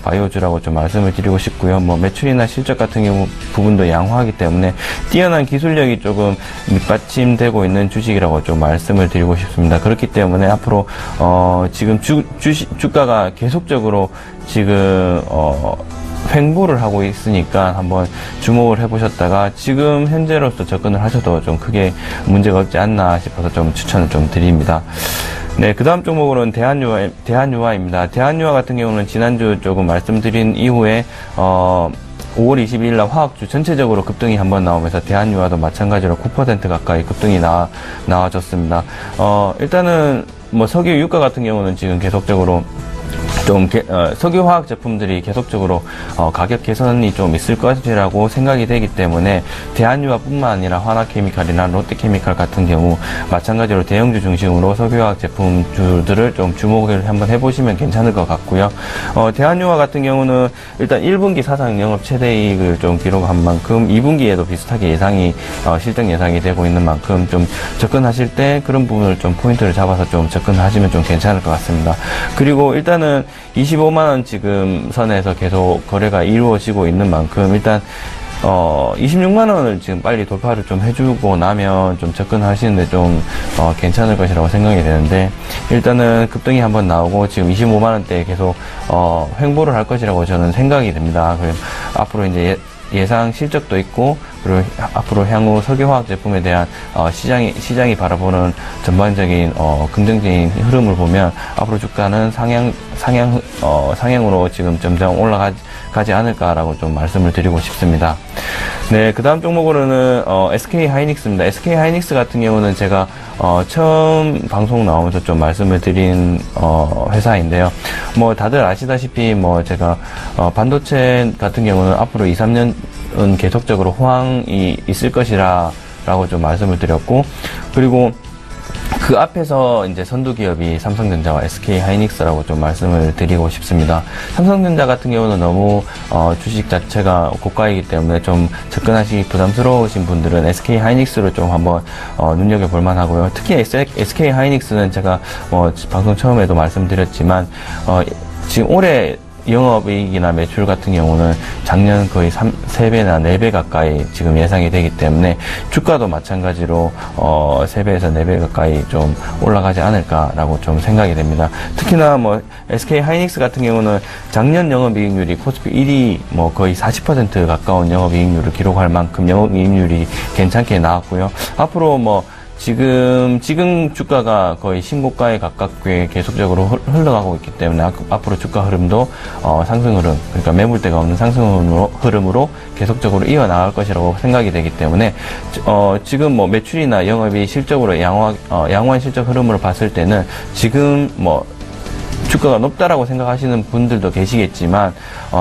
바이오주라고 좀 말씀을 드리고 싶고요. 매출이나 실적 같은 경우 부분도 양호하기 때문에 뛰어난 기술력이 조금 밑받침되고 있는 주식이라고 좀 말씀을 드리고 싶습니다. 그렇기 때문에 앞으로 지금 주가가 계속적으로 지금 횡보를 하고 있으니까 한번 주목을 해보셨다가 지금 현재로서 접근을 하셔도 좀 크게 문제가 없지 않나 싶어서 좀 추천을 좀 드립니다. 네, 그 다음 종목으로는 대한유화입니다. 대한유화 같은 경우는 지난주 조금 말씀드린 이후에 5월 22일 날 화학주 전체적으로 급등이 한번 나오면서 대한유화도 마찬가지로 9% 가까이 급등이 나와졌습니다. 일단은 석유 유가 같은 경우는 지금 계속적으로 석유화학 제품들이 계속적으로 가격 개선이 좀 있을 것이라고 생각이 되기 때문에 대한유화뿐만 아니라 하나케미칼이나 롯데케미칼 같은 경우 마찬가지로 대형주 중심으로 석유화학 제품주들을 좀 주목을 한번 해보시면 괜찮을 것 같고요. 대한유화 같은 경우는 일단 1분기 사상 영업 최대이익을 좀 기록한 만큼 2분기에도 비슷하게 실적 예상이 되고 있는 만큼 좀 접근하실 때 그런 부분을 좀 포인트를 잡아서 좀 접근하시면 좀 괜찮을 것 같습니다. 그리고 일단은 25만원 지금 선에서 계속 거래가 이루어지고 있는 만큼 일단 26만원을 지금 빨리 돌파를 좀 해주고 나면 좀 접근하시는데 좀 괜찮을 것이라고 생각이 되는데, 일단은 급등이 한번 나오고 지금 25만원대에 계속 횡보를 할 것이라고 저는 생각이 됩니다. 그래서 앞으로 이제 예상 실적도 있고 그리고 앞으로 향후 석유화학 제품에 대한 시장이 바라보는 전반적인 긍정적인 흐름을 보면 앞으로 주가는 상향으로 지금 점점 올라가지 않을까라고 좀 말씀을 드리고 싶습니다. 네, 그 다음 종목으로는 SK 하이닉스입니다. SK 하이닉스 같은 경우는 제가 처음 방송 나오면서 좀 말씀을 드린 회사인데요. 뭐 다들 아시다시피 뭐 제가 반도체 같은 경우는 앞으로 2, 3년은 계속적으로 호황이 있을 것이라고 좀 말씀을 드렸고, 그리고 그 앞에서 이제 선두 기업이 삼성전자와 SK 하이닉스라고 좀 말씀을 드리고 싶습니다. 삼성전자 같은 경우는 너무 주식 자체가 고가이기 때문에 좀 접근하시기 부담스러우신 분들은 SK 하이닉스를 좀 한번 눈여겨볼 만하고요. 특히 SK 하이닉스는 제가 방송 처음에도 말씀드렸지만 지금 올해 영업이익이나 매출 같은 경우는 작년 거의 3배나 4배 가까이 지금 예상이 되기 때문에 주가도 마찬가지로 3배에서 4배 가까이 좀 올라가지 않을까라고 좀 생각이 됩니다. 특히나 뭐 SK 하이닉스 같은 경우는 작년 영업이익률이 코스피 1위 거의 40% 가까운 영업이익률을 기록할 만큼 영업이익률이 괜찮게 나왔고요. 앞으로 지금 주가가 거의 신고가에 가깝게 계속적으로 흘러가고 있기 때문에 앞으로 주가 흐름도 상승 흐름, 그러니까 매물대가 없는 상승 흐름으로 계속적으로 이어나갈 것이라고 생각이 되기 때문에 지금 매출이나 영업이 실적으로 양호한 실적 흐름으로 봤을 때는 지금 주가가 높다라고 생각하시는 분들도 계시겠지만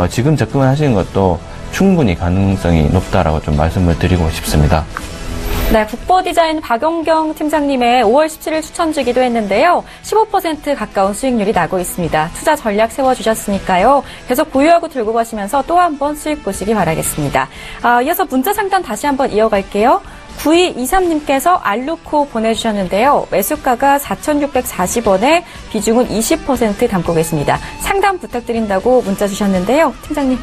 지금 접근하시는 것도 충분히 가능성이 높다라고 좀 말씀을 드리고 싶습니다. 네, 국보디자인 박용경 팀장님의 5월 17일 추천주기도 했는데요. 15% 가까운 수익률이 나고 있습니다. 투자 전략 세워주셨으니까요. 계속 보유하고 들고 가시면서 또 한 번 수익 보시기 바라겠습니다. 이어서 문자 상담 다시 한번 이어갈게요. 9223님께서 알루코 보내주셨는데요. 매수가가 4,640원에 비중은 20% 담고 계십니다. 상담 부탁드린다고 문자 주셨는데요. 팀장님.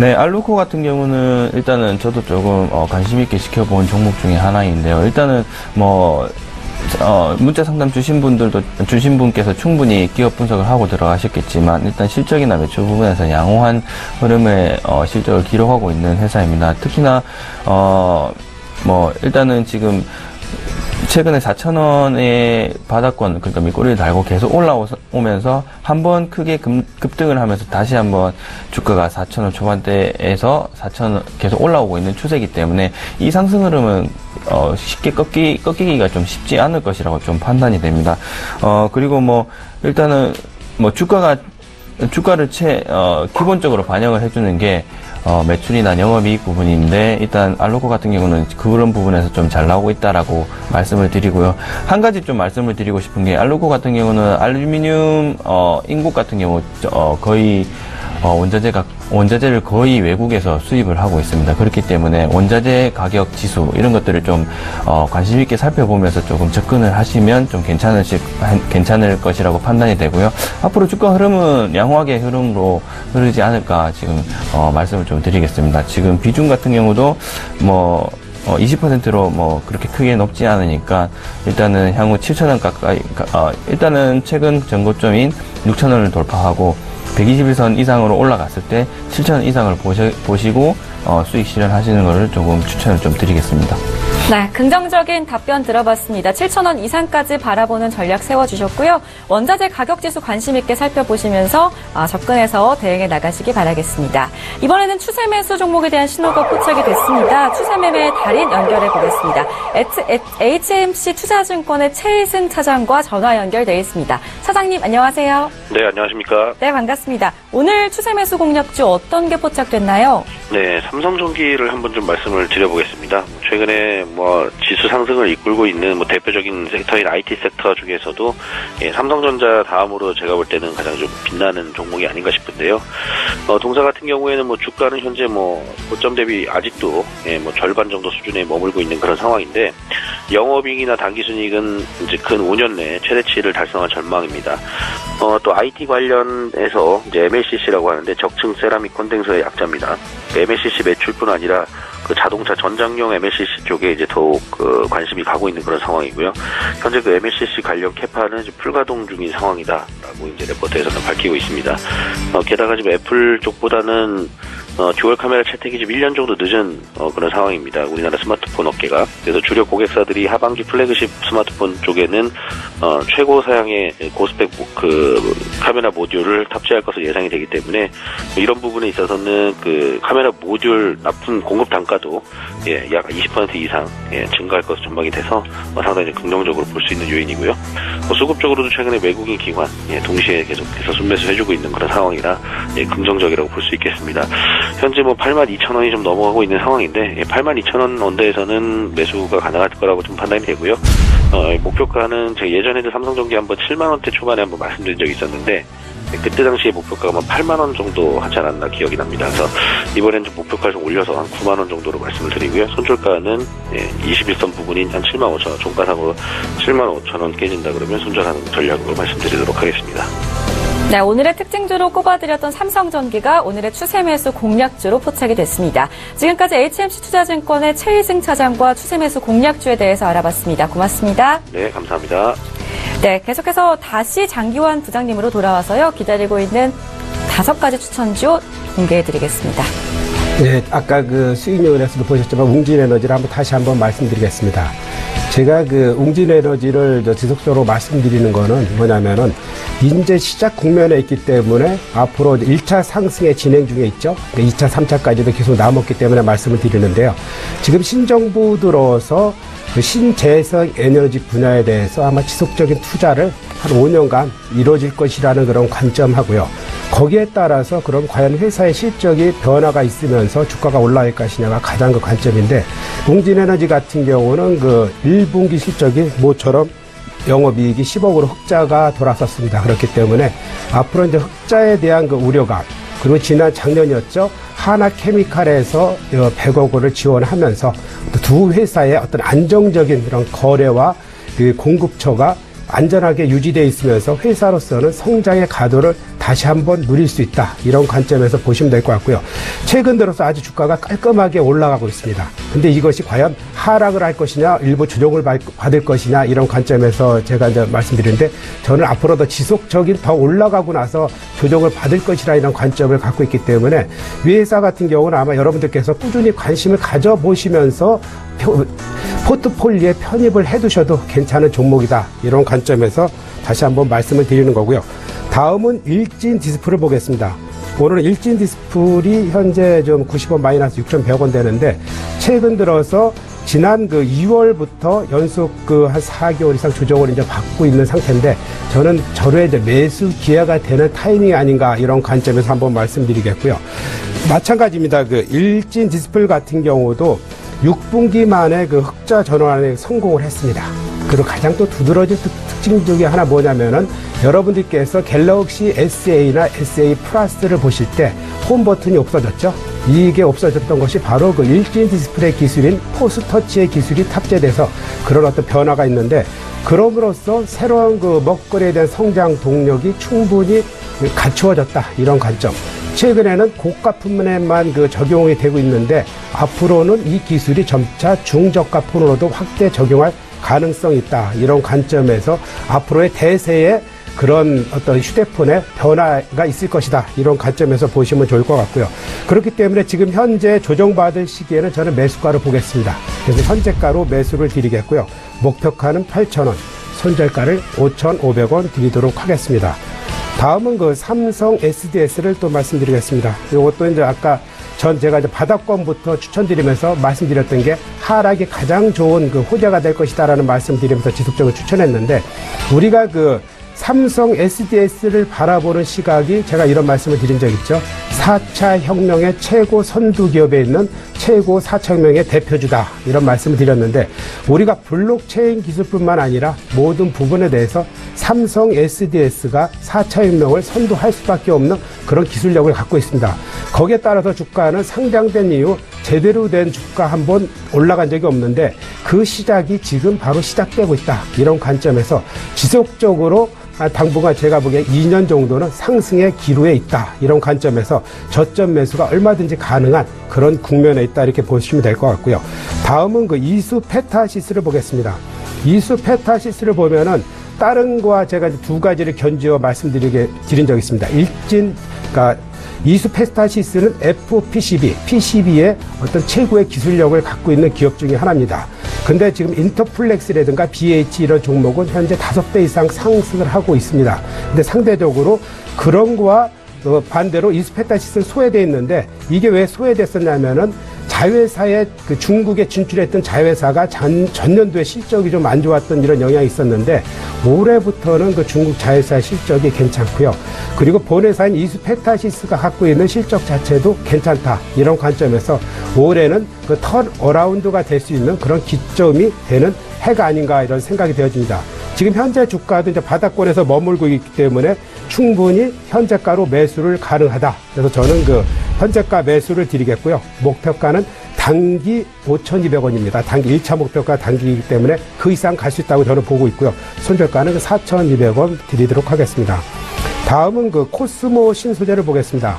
네, 알루코 같은 경우는 일단은 저도 조금 관심 있게 지켜본 종목 중에 하나인데요. 일단은 문자 상담 주신 분께서 충분히 기업 분석을 하고 들어가셨겠지만 일단 실적이나 매출 부분에서 양호한 흐름의 실적을 기록하고 있는 회사입니다. 특히나 일단은 지금 최근에 4,000원의 바닥권, 그러니까 밑꼬리를 달고 계속 올라오면서 한번 크게 급등을 하면서 다시 한번 주가가 4,000원 초반대에서 4,000원 계속 올라오고 있는 추세이기 때문에 이 상승 흐름은 쉽게 꺾이기가 좀 쉽지 않을 것이라고 좀 판단이 됩니다. 그리고 일단은 주가를 기본적으로 반영을 해주는 게 매출이나 영업이익 부분인데 일단 알루코 같은 경우는 그런 부분에서 좀 잘 나오고 있다라고 말씀을 드리고요. 한 가지 좀 말씀을 드리고 싶은 게 알루코 같은 경우는 알루미늄 인국 같은 경우 거의 원자재를 거의 외국에서 수입을 하고 있습니다. 그렇기 때문에 원자재 가격 지수 이런 것들을 좀 관심 있게 살펴보면서 조금 접근을 하시면 좀 괜찮을 것이라고 판단이 되고요. 앞으로 주가 흐름은 양호하게 흐름으로 흐르지 않을까 지금 말씀을 좀 드리겠습니다. 지금 비중 같은 경우도 20%로 그렇게 크게 높지 않으니까 일단은 향후 7,000원 가까이 일단은 최근 전고점인 6,000원을 돌파하고 121선 이상으로 올라갔을 때 7,000원 이상을 보시고 수익 실현하시는 것을 조금 추천을 좀 드리겠습니다. 네, 긍정적인 답변 들어봤습니다. 7,000원 이상까지 바라보는 전략 세워주셨고요. 원자재 가격지수 관심 있게 살펴보시면서 접근해서 대응해 나가시기 바라겠습니다. 이번에는 추세 매수 종목에 대한 신호가 포착이 됐습니다. 추세 매매 달인 연결해 보겠습니다. HMC 투자증권의 최희승 차장과 전화 연결되어 있습니다. 차장님 안녕하세요. 네, 안녕하십니까. 네, 반갑습니다. 오늘 추세 매수 공략주 어떤 게 포착됐나요? 네, 삼성전기를 한번 좀 말씀을 드려보겠습니다. 최근에 지수 상승을 이끌고 있는 대표적인 섹터인 IT 섹터 중에서도 삼성전자 다음으로 제가 볼 때는 가장 좀 빛나는 종목이 아닌가 싶은데요. 동사 같은 경우에는 주가는 현재 고점 대비 아직도 절반 정도 수준에 머물고 있는 그런 상황인데 영업이익이나 당기순이익은 이제 근 5년 내 최대치를 달성할 전망입니다. 또 IT 관련해서 이제 MLCC라고 하는데 적층 세라믹 콘덴서의 약자입니다. MLCC 매출뿐 아니라 그 자동차 전장용 MLCC 쪽에 이제 더욱 관심이 가고 있는 그런 상황이고요. 현재 그 MLCC 관련 캐파는 풀가동 중인 상황이다라고 이제 레포트에서는 밝히고 있습니다. 게다가 지금 애플 쪽보다는 듀얼 카메라 채택이 지금 1년 정도 늦은 그런 상황입니다. 우리나라 스마트폰 업계가. 그래서 주력 고객사들이 하반기 플래그십 스마트폰 쪽에는 최고 사양의 고스펙 그 카메라 모듈을 탑재할 것으로 예상이 되기 때문에 이런 부분에 있어서는 그 카메라 모듈 납품 공급 단가도 약 20% 이상 증가할 것으로 전망이 돼서 상당히 긍정적으로 볼 수 있는 요인이고요. 수급적으로도 최근에 외국인 기관 동시에 계속해서 순매수 해주고 있는 그런 상황이라 긍정적이라고 볼 수 있겠습니다. 현재 82,000원이 좀 넘어가고 있는 상황인데 82,000원 언더에서는 매수가 가능할 거라고 좀 판단이 되고요. 목표가는 제가 예전에도 삼성전기 한번 7만원대 초반에 한번 말씀드린 적이 있었는데 그때 당시에 목표가가 8만원 정도 하지 않았나 기억이 납니다. 그래서 이번엔 좀 목표가를 좀 올려서 한 9만원 정도로 말씀을 드리고요. 손절가는 21선 부분인 한 7만 5천원, 종가상으로 7만 5천원 깨진다 그러면 손절하는 전략으로 말씀드리도록 하겠습니다. 네, 오늘의 특징주로 꼽아드렸던 삼성전기가 오늘의 추세 매수 공략주로 포착이 됐습니다. 지금까지 HMC 투자증권의 최희승 차장과 추세 매수 공략주에 대해서 알아봤습니다. 고맙습니다. 네, 감사합니다. 네, 계속해서 다시 장기환 부장님으로 돌아와서요. 기다리고 있는 5가지 추천주 공개해드리겠습니다. 네, 아까 그 수익률에서도 보셨지만 웅진에너지를 다시 한번 말씀드리겠습니다. 제가 그 웅진에너지를 지속적으로 말씀드리는 거는 뭐냐면은 이제 시작 국면에 있기 때문에 앞으로 1차 상승의 진행 중에 있죠. 2차, 3차까지도 계속 남았기 때문에 말씀을 드리는데요. 지금 신정부 들어서 그 신재생 에너지 분야에 대해서 아마 지속적인 투자를 한 5년간 이루어질 것이라는 그런 관점하고요. 거기에 따라서 그럼 과연 회사의 실적이 변화가 있으면서 주가가 올라갈 것이냐가 가장 그 관점인데 웅진에너지 같은 경우는 그 1분기 실적이 모처럼 영업이익이 10억으로 흑자가 돌아섰습니다. 그렇기 때문에 앞으로 이제 흑자에 대한 그 우려감 그리고 지난 작년이었죠. 하나케미칼에서 100억 원을 지원하면서 두 회사의 어떤 안정적인 그런 거래와 그 공급처가 안전하게 유지되어 있으면서 회사로서는 성장의 가도를 다시 한번 누릴 수 있다. 이런 관점에서 보시면 될 것 같고요. 최근 들어서 아주 주가가 깔끔하게 올라가고 있습니다. 근데 이것이 과연 하락을 할 것이냐, 일부 조정을 받을 것이냐, 이런 관점에서 제가 이제 말씀드리는데 저는 앞으로도 지속적인 더 올라가고 나서 조정을 받을 것이라 이런 관점을 갖고 있기 때문에 이 회사 같은 경우는 아마 여러분들께서 꾸준히 관심을 가져보시면서 포트폴리오에 편입을 해두셔도 괜찮은 종목이다. 이런 관점에서 다시 한번 말씀을 드리는 거고요. 다음은 일진 디스플을 보겠습니다. 오늘은 일진 디스플이 현재 좀 90원 마이너스 6,100원 되는데 최근 들어서 지난 그 2월부터 연속 그 한 4개월 이상 조정을 이제 받고 있는 상태인데 저는 절호의 이제 매수 기회가 되는 타이밍이 아닌가 이런 관점에서 한번 말씀드리겠고요. 마찬가지입니다. 그 일진 디스플 같은 경우도 6분기 만에 그 흑자 전환에 성공을 했습니다. 그리고 가장 또 두드러진 특징 중에 하나 뭐냐면은 여러분들께서 갤럭시 SA나 SA 플러스를 보실 때 홈 버튼이 없어졌죠. 이게 없어졌던 것이 바로 그 일진 디스플레이 기술인 포스터치의 기술이 탑재돼서 그런 어떤 변화가 있는데 그럼으로써 새로운 그 먹거리에 대한 성장 동력이 충분히 갖추어졌다. 이런 관점. 최근에는 고가품에만 그 적용이 되고 있는데 앞으로는 이 기술이 점차 중저가 폰으로도 확대 적용할 가능성이 있다. 이런 관점에서 앞으로의 대세의 그런 어떤 휴대폰의 변화가 있을 것이다. 이런 관점에서 보시면 좋을 것 같고요. 그렇기 때문에 지금 현재 조정받을 시기에는 저는 매수가를 보겠습니다. 그래서 현재가로 매수를 드리겠고요. 목표가는 8,000원, 손절가를 5,500원 드리도록 하겠습니다. 다음은 그 삼성 SDS를 또 말씀드리겠습니다. 이것도 이제 아까 제가 이제 바닥권부터 추천드리면서 말씀드렸던 게 하락이 가장 좋은 그 호재가 될 것이다라는 말씀드리면서 지속적으로 추천했는데 우리가 그 삼성 SDS를 바라보는 시각이 제가 이런 말씀을 드린 적 있죠. 4차 혁명의 최고 선두 기업에 있는 최고 4차 혁명의 대표주다. 이런 말씀을 드렸는데 우리가 블록체인 기술뿐만 아니라 모든 부분에 대해서 삼성 SDS가 4차 혁명을 선도할 수밖에 없는 그런 기술력을 갖고 있습니다. 거기에 따라서 주가는 상장된 이후 제대로 된 주가 한번 올라간 적이 없는데 그 시작이 지금 바로 시작되고 있다. 이런 관점에서 지속적으로 당분간 제가 보기에 2년 정도는 상승의 기로에 있다. 이런 관점에서 저점 매수가 얼마든지 가능한 그런 국면에 있다. 이렇게 보시면 될 것 같고요. 다음은 그 이수 페타시스를 보겠습니다. 이수 페타시스를 보면은 다른 거와 제가 두 가지를 견지어 말씀드린 적이 있습니다. 일진, 그러니까 이수페스타시스는 FPCB, PCB의 어떤 최고의 기술력을 갖고 있는 기업 중에 하나입니다. 근데 지금 인터플렉스라든가 BH 이런 종목은 현재 5배 이상 상승을 하고 있습니다. 근데 상대적으로 그런 거와 반대로 이수페스타시스는 소외되어 있는데 이게 왜 소외됐었냐면은 자회사에 그 중국에 진출했던 자회사가 전년도에 실적이 좀 안 좋았던 이런 영향이 있었는데 올해부터는 그 중국 자회사의 실적이 괜찮고요. 그리고 본회사인 이수페스타시스가 갖고 있는 실적 자체도 괜찮다. 이런 관점에서 올해는 그 턴어라운드가 될 수 있는 그런 기점이 되는 해가 아닌가 이런 생각이 되어집니다. 지금 현재 주가도 이제 바닥권에서 머물고 있기 때문에 충분히 현재가로 매수를 가능하다. 그래서 저는 그 현재가 매수를 드리겠고요. 목표가는 단기 5,200원입니다. 단기 1차 목표가 단기이기 때문에 그 이상 갈 수 있다고 저는 보고 있고요. 손절가는 4,200원 드리도록 하겠습니다. 다음은 그 코스모 신소재를 보겠습니다.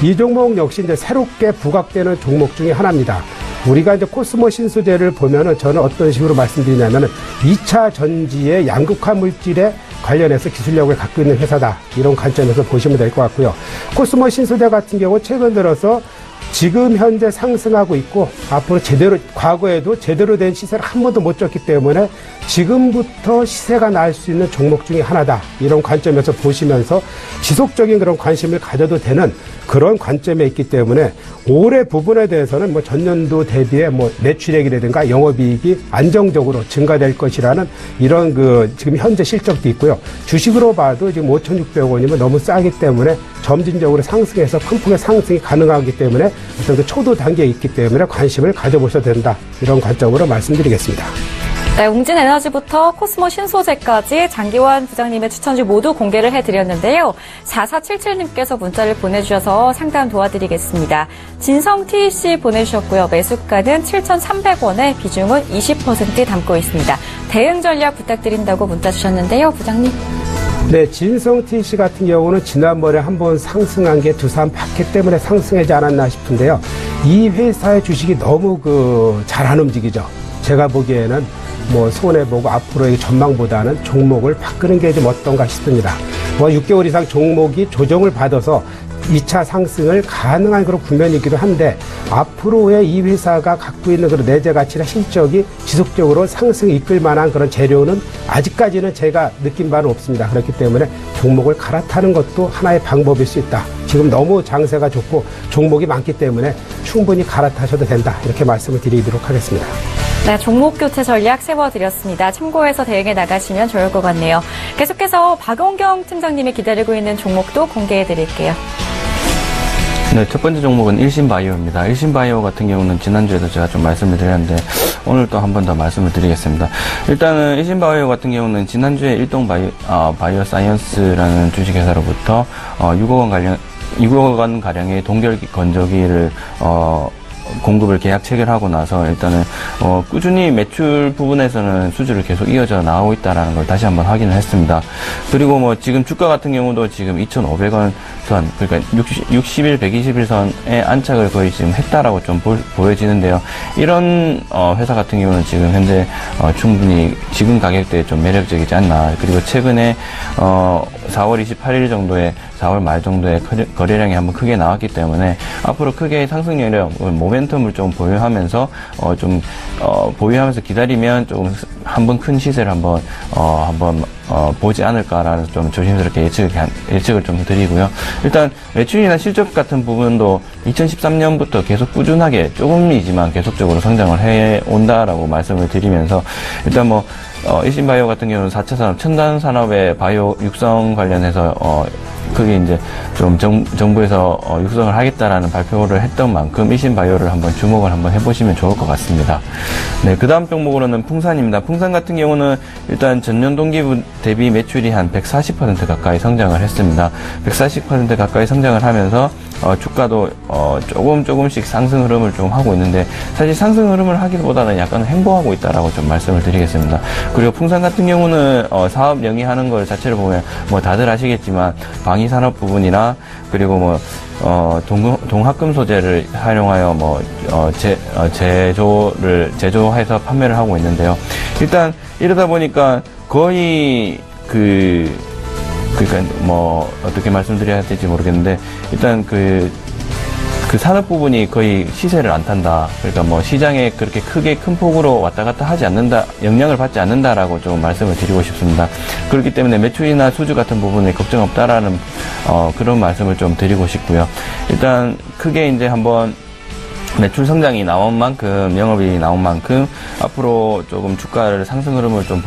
이 종목 역시 이제 새롭게 부각되는 종목 중에 하나입니다. 우리가 이제 코스모 신소재를 보면은 저는 어떤 식으로 말씀드리냐면은 2차 전지의 양극화 물질에 관련해서 기술력을 갖고 있는 회사다. 이런 관점에서 보시면 될 것 같고요. 코스모 신소재 같은 경우 최근 들어서 지금 현재 상승하고 있고 앞으로 과거에도 제대로 된 시세를 한 번도 못 줬기 때문에 지금부터 시세가 날 수 있는 종목 중에 하나다. 이런 관점에서 보시면서 지속적인 그런 관심을 가져도 되는 그런 관점에 있기 때문에 올해 부분에 대해서는 뭐 전년도 대비에 뭐 매출액이라든가 영업이익이 안정적으로 증가될 것이라는 이런 그 지금 현재 실적도 있고요. 주식으로 봐도 지금 5,600원이면 너무 싸기 때문에 점진적으로 상승해서 큰 폭의 상승이 가능하기 때문에 어떤 그 초도 단계에 있기 때문에 관심을 가져보셔야 된다. 이런 관점으로 말씀드리겠습니다. 네, 웅진에너지부터 코스모 신소재까지 장기환 부장님의 추천주 모두 공개를 해드렸는데요. 4477님께서 문자를 보내주셔서 상담 도와드리겠습니다. 진성 TC 보내주셨고요. 매수가는 7,300원에 비중은 20% 담고 있습니다. 대응 전략 부탁드린다고 문자 주셨는데요. 부장님. 네, 진성 TC 같은 경우는 지난번에 한번 상승한 게 두산 파켓 때문에 상승하지 않았나 싶은데요. 이 회사의 주식이 너무 잘 안 움직이죠. 제가 보기에는 뭐 손해보고 앞으로의 전망보다는 종목을 바꾸는 게 좀 어떤가 싶습니다. 뭐 6개월 이상 종목이 조정을 받아서 2차 상승을 가능한 그런 국면이기도 한데 앞으로의 이 회사가 갖고 있는 그런 내재 가치나 실적이 지속적으로 상승을 이끌 만한 그런 재료는 아직까지는 제가 느낀 바는 없습니다. 그렇기 때문에 종목을 갈아타는 것도 하나의 방법일 수 있다. 지금 너무 장세가 좋고 종목이 많기 때문에 충분히 갈아타셔도 된다. 이렇게 말씀을 드리도록 하겠습니다. 네, 종목 교체 전략 세워드렸습니다. 참고해서 대응해 나가시면 좋을 것 같네요. 계속해서 박원경 팀장님이 기다리고 있는 종목도 공개해드릴게요. 네, 첫 번째 종목은 일신바이오입니다. 일신바이오 같은 경우는 지난주에도 제가 좀 말씀을 드렸는데 오늘 또 한 번 더 말씀을 드리겠습니다. 일단은 일신바이오 같은 경우는 지난주에 바이오 사이언스라는 주식회사로부터 6억 원 가량의 동결 건조기를 공급을 계약 체결하고 나서 일단은 꾸준히 매출 부분에서는 수주를 계속 이어져 나오고 있다라는 걸 다시 한번 확인을 했습니다. 그리고 뭐 지금 주가 같은 경우도 지금 2,500원 선, 그러니까 60일, 120일 선에 안착을 거의 지금 했다라고 좀 보여지는데요. 이런 회사 같은 경우는 지금 현재 충분히 지금 가격대에 좀 매력적이지 않나. 그리고 최근에 4월 28일 정도에 4월 말 정도에 거래량이 한번 크게 나왔기 때문에 앞으로 크게 상승 여력, 모멘텀을 좀 보유하면서 보유하면서 기다리면 조금 한번 큰 시세를 한번 보지 않을까라는 좀 조심스럽게 예측을 좀 드리고요. 일단 매출이나 실적 같은 부분도 2013년부터 계속 꾸준하게 조금이지만 계속적으로 성장을 해 온다라고 말씀을 드리면서 일단 일신바이오 같은 경우는 4차 산업, 첨단 산업의 바이오 육성 관련해서 그게 이제 좀 정부에서 육성을 하겠다라는 발표를 했던 만큼 일신바이오를 한번 주목을 한번 해보시면 좋을 것 같습니다. 네, 그 다음 종목으로는 풍산입니다. 풍산 같은 경우는 일단 전년 동기 대비 매출이 한 140% 가까이 성장을 했습니다. 140% 가까이 성장을 하면서 주가도 조금씩 상승 흐름을 좀 하고 있는데 사실 상승 흐름을 하기보다는 약간 횡보하고 있다라고 좀 말씀을 드리겠습니다. 그리고 풍산 같은 경우는 사업 영위하는 걸 자체를 보면 다들 아시겠지만 방위 산업 부분이나 그리고 동합금 소재를 활용하여 제조해서 판매를 하고 있는데요. 일단 이러다 보니까 거의 그 그러니까 뭐 어떻게 말씀드려야 될지 모르겠는데 일단 그 산업 부분이 거의 시세를 안 탄다. 그러니까 뭐 시장에 그렇게 크게 큰 폭으로 왔다 갔다 하지 않는다, 영향을 받지 않는다라고 좀 말씀을 드리고 싶습니다. 그렇기 때문에 매출이나 수주 같은 부분에 걱정 없다라는 그런 말씀을 좀 드리고 싶고요. 일단 크게 이제 한번 매출 성장이 나온 만큼, 영업이익이 나온 만큼 앞으로 조금 주가를 상승 흐름을 좀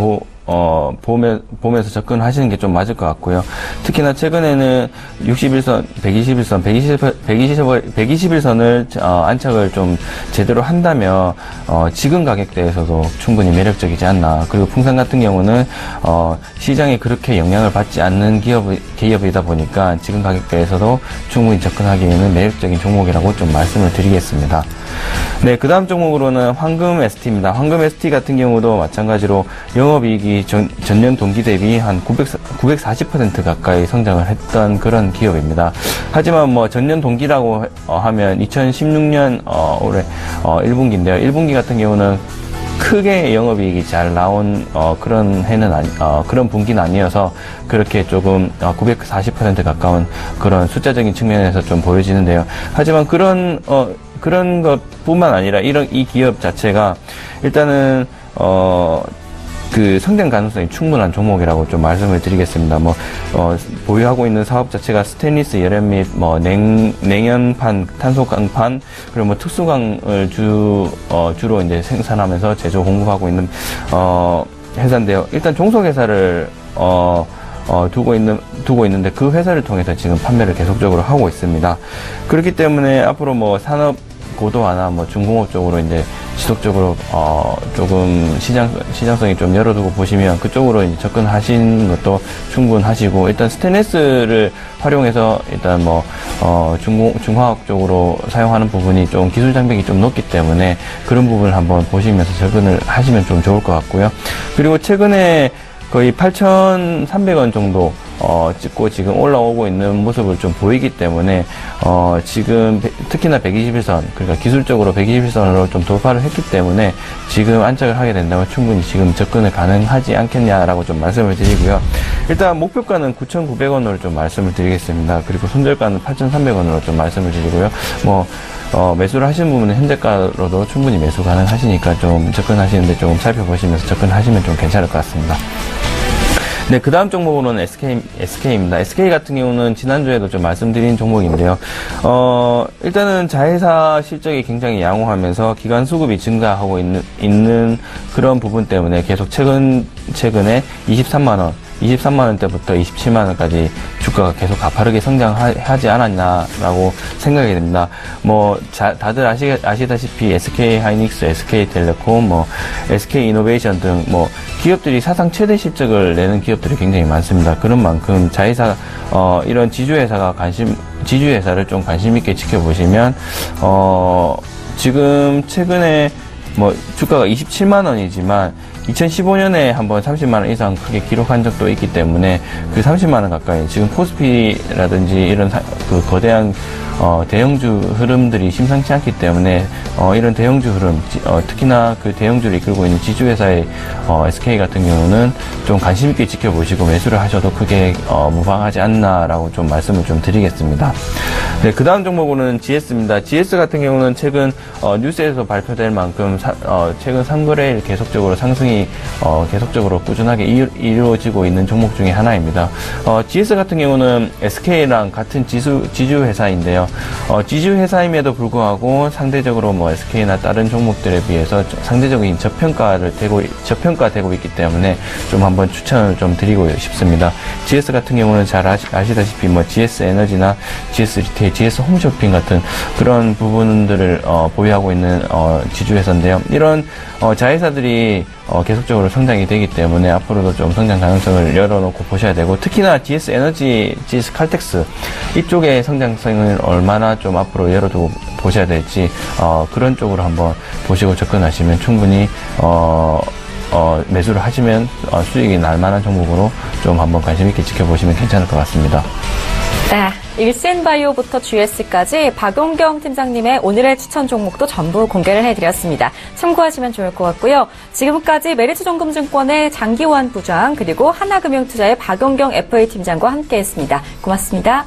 보면서 접근하시는 게 좀 맞을 것 같고요. 특히나 최근에는 61선, 121선을 안착을 좀 제대로 한다면 지금 가격대에서도 충분히 매력적이지 않나. 그리고 풍산 같은 경우는 시장에 그렇게 영향을 받지 않는 기업이다 보니까 지금 가격대에서도 충분히 접근하기에는 매력적인 종목이라고 좀 말씀을 드리겠습니다. 네, 그 다음 종목으로는 황금 ST입니다. 황금 ST 같은 경우도 마찬가지로 영업이익이 전년 동기 대비 한 940% 가까이 성장을 했던 그런 기업입니다. 하지만 뭐 전년 동기라고 하면 2016년 올해 1분기인데요. 1분기 같은 경우는 크게 영업이익이 잘 나온 그런 해는 그런 분기는 아니어서 그렇게 조금 940% 가까운 그런 숫자적인 측면에서 좀 보여지는데요. 하지만 그런 것뿐만 아니라 이 기업 자체가 일단은 그 성장 가능성이 충분한 종목이라고 좀 말씀을 드리겠습니다. 보유하고 있는 사업 자체가 스테인리스 열연 및 냉연판, 탄소광판, 그리고 특수광을 주로 이제 생산하면서 제조 공급하고 있는 회사인데요. 일단 종속회사를 두고 있는데 그 회사를 통해서 지금 판매를 계속적으로 하고 있습니다. 그렇기 때문에 앞으로 산업 고도화나 중공업 쪽으로 이제 지속적으로 조금 시장성이 좀 열어두고 보시면 그쪽으로 이제 접근하시는 것도 충분하시고, 일단 스테인리스를 활용해서 일단 중화학 쪽으로 사용하는 부분이 좀 기술 장벽이 좀 높기 때문에 그런 부분을 한번 보시면서 접근을 하시면 좀 좋을 것 같고요. 그리고 최근에 거의 8,300원 정도 찍고 지금 올라오고 있는 모습을 좀 보이기 때문에 지금 특히나 121선, 그러니까 기술적으로 121선으로 좀 돌파를 했기 때문에 지금 안착을 하게 된다면 충분히 지금 접근을 가능하지 않겠냐라고 좀 말씀을 드리고요. 일단 목표가는 9,900원으로 좀 말씀을 드리겠습니다. 그리고 손절가는 8,300원으로 좀 말씀을 드리고요. 매수를 하시는 부분은 현재가로도 충분히 매수 가능하시니까 좀 접근하시는데 조금 살펴보시면서 접근하시면 좀 괜찮을 것 같습니다. 네, 그 다음 종목으로는 SK입니다. SK 같은 경우는 지난주에도 좀 말씀드린 종목인데요. 일단은 자회사 실적이 굉장히 양호하면서 기관 수급이 증가하고 있는 그런 부분 때문에 계속 최근에 23만원대부터 27만원까지 주가가 계속 가파르게 성장하지 않았나라고 생각이 됩니다. 다들 아시다시피 SK 하이닉스, SK 텔레콤, SK 이노베이션 등 기업들이 사상 최대 실적을 내는 기업들이 굉장히 많습니다. 그런 만큼 자회사, 이런 지주회사를 좀 관심 있게 지켜보시면, 지금 최근에 주가가 27만원이지만 2015년에 한번 30만원 이상 크게 기록한 적도 있기 때문에 그 30만원 가까이 지금 코스피라든지 이런 그 거대한 대형주 흐름들이 심상치 않기 때문에 이런 대형주 흐름, 특히나 그 대형주를 이끌고 있는 지주회사의 SK 같은 경우는 좀 관심 있게 지켜보시고 매수를 하셔도 크게 무방하지 않나라고 좀 말씀을 좀 드리겠습니다. 네, 그 다음 종목으로는 GS입니다. GS 같은 경우는 최근 뉴스에서 발표될 만큼 최근 3거래일 계속적으로 상승이 계속적으로 꾸준하게 이루어지고 있는 종목 중에 하나입니다. GS 같은 경우는 SK랑 같은 지주회사인데요. 지주회사임에도 불구하고 상대적으로 SK나 다른 종목들에 비해서 상대적인 저평가되고 있기 때문에 좀 한번 추천을 좀 드리고 싶습니다. GS 같은 경우는 잘 아시다시피 GS 에너지나 GS 리테일, GS 홈쇼핑 같은 그런 부분들을 보유하고 있는 지주회사인데요. 이런 자회사들이 계속적으로 성장이 되기 때문에 앞으로도 좀 성장 가능성을 열어놓고 보셔야 되고, 특히나 GS 에너지, GS 칼텍스 이쪽의 성장성을 얼마나 좀 앞으로 열어두고 보셔야 될지 그런 쪽으로 한번 보시고 접근하시면 충분히 매수를 하시면 수익이 날 만한 종목으로 좀 한번 관심 있게 지켜보시면 괜찮을 것 같습니다. 네, 일센바이오부터 GS까지 박용경 팀장님의 오늘의 추천 종목도 전부 공개를 해드렸습니다. 참고하시면 좋을 것 같고요. 지금까지 메리츠정금증권의 장기환 부장 그리고 하나금융투자의 박용경 FA 팀장과 함께했습니다. 고맙습니다.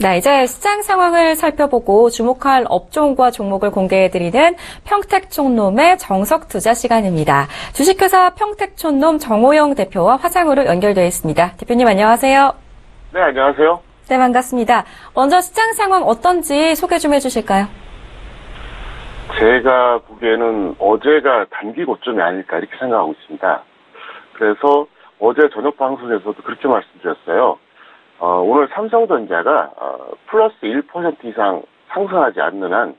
네, 이제 시장 상황을 살펴보고 주목할 업종과 종목을 공개해드리는 평택촌놈의 정석투자 시간입니다. 주식회사 평택촌놈 정호영 대표와 화상으로 연결되어 있습니다. 대표님 안녕하세요. 네, 안녕하세요. 네, 반갑습니다. 먼저 시장 상황 어떤지 소개 좀 해주실까요? 제가 보기에는 어제가 단기 고점이 아닐까 이렇게 생각하고 있습니다. 그래서 어제 저녁 방송에서도 그렇게 말씀드렸어요. 오늘 삼성전자가 플러스 1% 이상 상승하지 않는 한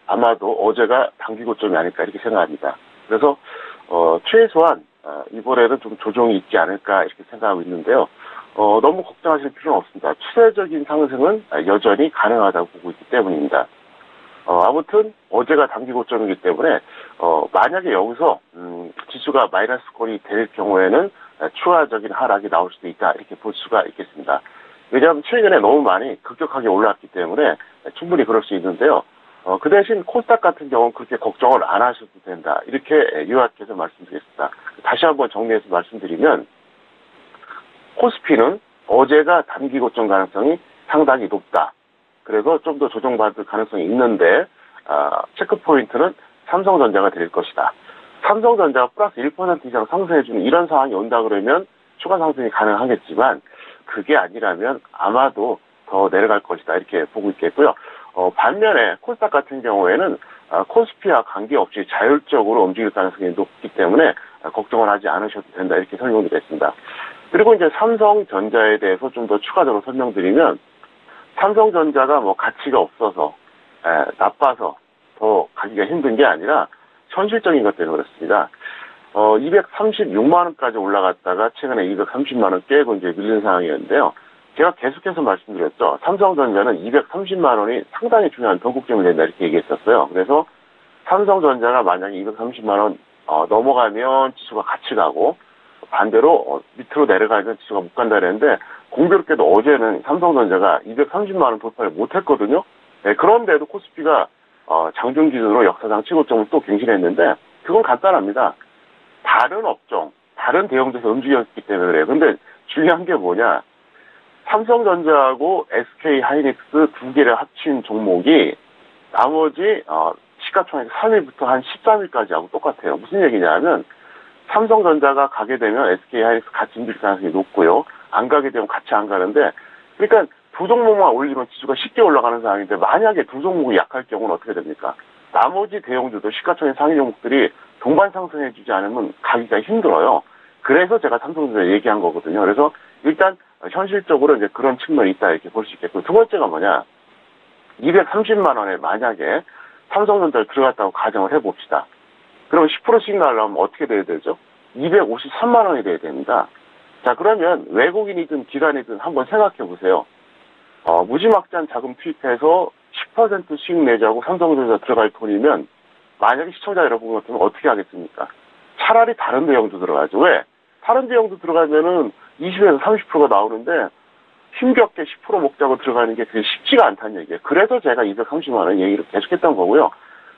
아마도 어제가 단기 고점이 아닐까 이렇게 생각합니다. 그래서 최소한 이번에는 좀 조정이 있지 않을까 이렇게 생각하고 있는데요. 너무 걱정하실 필요는 없습니다. 추세적인 상승은 여전히 가능하다고 보고 있기 때문입니다. 아무튼 어제가 단기 고점이기 때문에 만약에 여기서 지수가 마이너스권이 될 경우에는 추가적인 하락이 나올 수도 있다 이렇게 볼 수가 있겠습니다. 왜냐하면 최근에 너무 많이 급격하게 올랐기 때문에 충분히 그럴 수 있는데요. 그 대신 코스닥 같은 경우는 그렇게 걱정을 안 하셔도 된다 이렇게 요약해서 말씀드리겠습니다. 다시 한번 정리해서 말씀드리면 코스피는 어제가 단기 고점 가능성이 상당히 높다. 그래서 좀 더 조정받을 가능성이 있는데 체크포인트는 삼성전자가 될 것이다. 삼성전자가 플러스 1% 이상 상승해주는 이런 상황이 온다 그러면 추가 상승이 가능하겠지만 그게 아니라면 아마도 더 내려갈 것이다 이렇게 보고 있겠고요. 반면에 코스닥 같은 경우에는 코스피와 관계없이 자율적으로 움직일 가능성이 높기 때문에 걱정을 하지 않으셔도 된다 이렇게 설명드리겠습니다. 그리고 이제 삼성전자에 대해서 좀 더 추가적으로 설명드리면 삼성전자가 뭐 가치가 없어서 나빠서 더 가기가 힘든 게 아니라 현실적인 것 때문에 그렇습니다. 236만 원까지 올라갔다가 최근에 230만 원 깨고 이제 밀린 상황이었는데요. 제가 계속해서 말씀드렸죠. 삼성전자는 230만 원이 상당히 중요한 변곡점이 된다 이렇게 얘기했었어요. 그래서 삼성전자가 만약에 230만 원 넘어가면 지수가 같이 가고 반대로 밑으로 내려가면 지수가 못 간다 그랬는데 공교롭게도 어제는 삼성전자가 230만 원 돌파를 못했거든요. 네, 그런데도 코스피가 장중 기준으로 역사상 최고점을 또 갱신했는데 그건 간단합니다. 다른 업종, 다른 대형주에서 움직였기 때문에 그래요. 근데 중요한 게 뭐냐. 삼성전자하고 SK하이닉스 두 개를 합친 종목이 나머지 시가총액 3위부터 한 13위까지 하고 똑같아요. 무슨 얘기냐면 삼성전자가 가게 되면 SK하이닉스 같이 움직일 가능성이 높고요. 안 가게 되면 같이 안 가는데 그러니까 두 종목만 올리면 지수가 쉽게 올라가는 상황인데 만약에 두 종목이 약할 경우는 어떻게 됩니까? 나머지 대형주도 시가총액 상위 종목들이 동반 상승해주지 않으면 가기가 힘들어요. 그래서 제가 삼성전자 얘기한 거거든요. 그래서 일단 현실적으로 이제 그런 측면이 있다 이렇게 볼 수 있겠고 두 번째가 뭐냐? 230만 원에 만약에 삼성전자를 들어갔다고 가정을 해봅시다. 그러면 10%씩 나가려면 어떻게 돼야 되죠? 253만 원이 돼야 됩니다. 자, 그러면 외국인이든 기관이든 한번 생각해 보세요. 무지막지한 자금 투입해서 10%씩 내자고 삼성전자 들어갈 돈이면 만약에 시청자 여러분 같으면 어떻게 하겠습니까? 차라리 다른 대형도 들어가죠. 왜? 다른 대형도 들어가면은 20에서 30%가 나오는데 힘겹게 10% 먹자고 들어가는 게 그게 쉽지가 않다는 얘기예요. 그래서 제가 230만 원 얘기를 계속했던 거고요.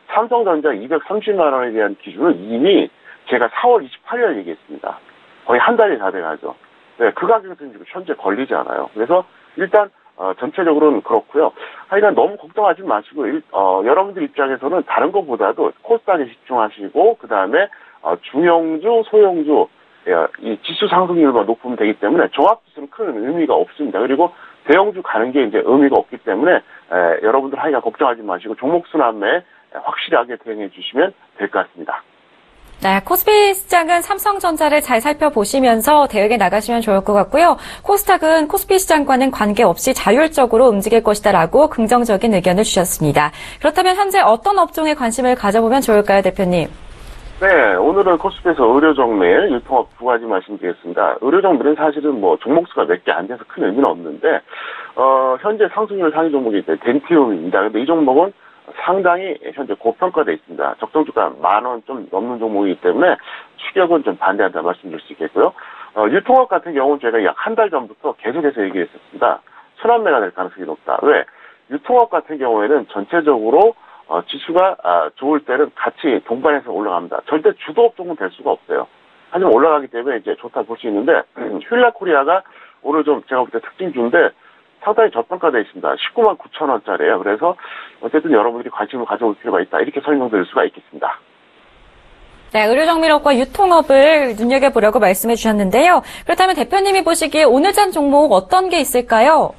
삼성전자 230만 원에 대한 기준은 이미 제가 4월 28일 얘기했습니다. 거의 한 달이 다 돼가죠. 네, 그 가격은 지금 현재 걸리지 않아요. 그래서 일단 전체적으로는 그렇고요. 하여간 너무 걱정하지 마시고 여러분들 입장에서는 다른 것보다도 코스닥에 집중하시고 그 다음에 중형주, 소형주 이 지수 상승률만 높으면 되기 때문에 종합지수는 큰 의미가 없습니다. 그리고 대형주 가는 게 이제 의미가 없기 때문에 여러분들 하여간 걱정하지 마시고 종목 순환매에 확실하게 대응해 주시면 될 것 같습니다. 네, 코스피 시장은 삼성전자를 잘 살펴보시면서 대응해 나가시면 좋을 것 같고요. 코스닥은 코스피 시장과는 관계없이 자율적으로 움직일 것이다라고 긍정적인 의견을 주셨습니다. 그렇다면 현재 어떤 업종에 관심을 가져보면 좋을까요, 대표님? 네, 오늘은 코스피에서 의료정밀, 유통업 두 가지 말씀드리겠습니다. 의료정밀은 사실은 뭐 종목수가 몇 개 안 돼서 큰 의미는 없는데, 현재 상승률 상위 종목이 덴티움입니다. 근데 이 종목은 상당히 현재 고평가되어 있습니다. 적정주가 10,000원 좀 넘는 종목이기 때문에 추격은 좀 반대한다 말씀드릴 수 있겠고요. 유통업 같은 경우는 제가 약 한 달 전부터 계속해서 얘기했었습니다. 순환매가 될 가능성이 높다. 왜? 유통업 같은 경우에는 전체적으로 지수가 좋을 때는 같이 동반해서 올라갑니다. 절대 주도 업종은 될 수가 없어요. 하지만 올라가기 때문에 이제 좋다 볼 수 있는데 휠라코리아가 오늘 좀 제가 볼 때 특징주인데 상당히 저평가되어 있습니다. 199,000원짜리예요. 그래서 어쨌든 여러분들이 관심을 가져올 필요가 있다. 이렇게 설명드릴 수가 있겠습니다. 네, 의료정밀업과 유통업을 눈여겨보려고 말씀해 주셨는데요. 그렇다면 대표님이 보시기에 오늘 장 종목 어떤 게 있을까요?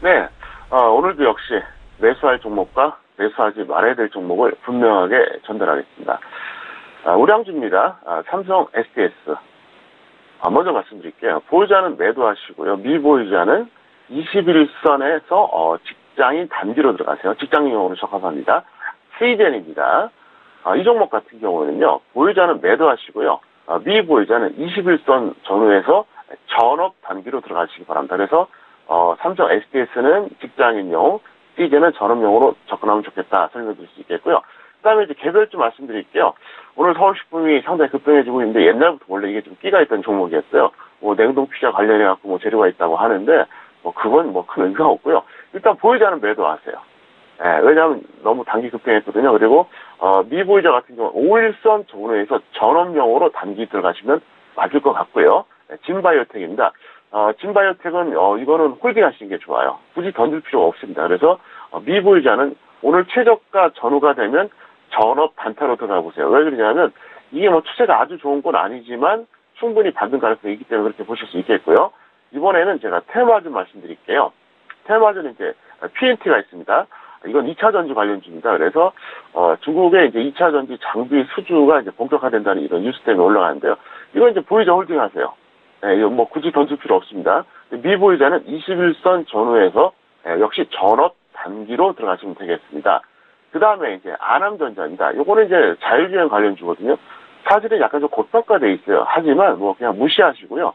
네, 오늘도 역시 매수할 종목과 매수하지 말아야 될 종목을 분명하게 전달하겠습니다. 우량주입니다. 삼성 SDS. 먼저 말씀드릴게요. 보유자는 매도하시고요. 미보유자는 21선에서 직장인 단기로 들어가세요. 직장인용으로 적합합니다. 세이젠입니다. 이 종목 같은 경우는요. 보유자는 매도하시고요. 미보유자는 21선 전후에서 전업 단기로 들어가시기 바랍니다. 그래서 삼성 SDS는 직장인용, 세이젠은 전업용으로 접근하면 좋겠다 설명드릴 수 있겠고요. 그 다음에 이제 개별주 말씀드릴게요. 오늘 서울식품이 상당히 급등해지고 있는데 옛날부터 원래 이게 좀 끼가 있던 종목이었어요. 뭐 냉동 피자 관련해갖고 뭐 재료가 있다고 하는데 그건 큰 의미가 없고요. 일단 보유자는 매도하세요. 왜냐하면 너무 단기 급등했거든요. 그리고 미보유자 같은 경우 5일선 전후에서 전업용으로 단기 들어가시면 맞을 것 같고요. 진바이오텍입니다. 진바이오텍은 이거는 홀딩 하시는 게 좋아요. 굳이 던질 필요가 없습니다. 그래서 미보유자는 오늘 최저가 전후가 되면 전업 단타로 들어가 보세요. 왜 그러냐면 이게 추세가 아주 좋은 건 아니지만 충분히 받는 가능성이 있기 때문에 그렇게 보실 수 있겠고요. 이번에는 제가 테마주 말씀드릴게요. 테마주는 이제 PNT가 있습니다. 이건 2차 전지 관련주입니다. 그래서 중국의 이제 2차 전지 장비 수주가 이제 본격화된다는 이런 뉴스 때문에 올라가는데요. 이건 이제 보유자 홀딩하세요. 이거 굳이 던질 필요 없습니다. 미보유자는 21선 전후에서 역시 전업 단기로 들어가시면 되겠습니다. 그 다음에 이제 아남전자입니다. 요거는 이제 자율주행 관련주거든요. 사실은 약간 좀 고평가돼 있어요. 하지만 그냥 무시하시고요.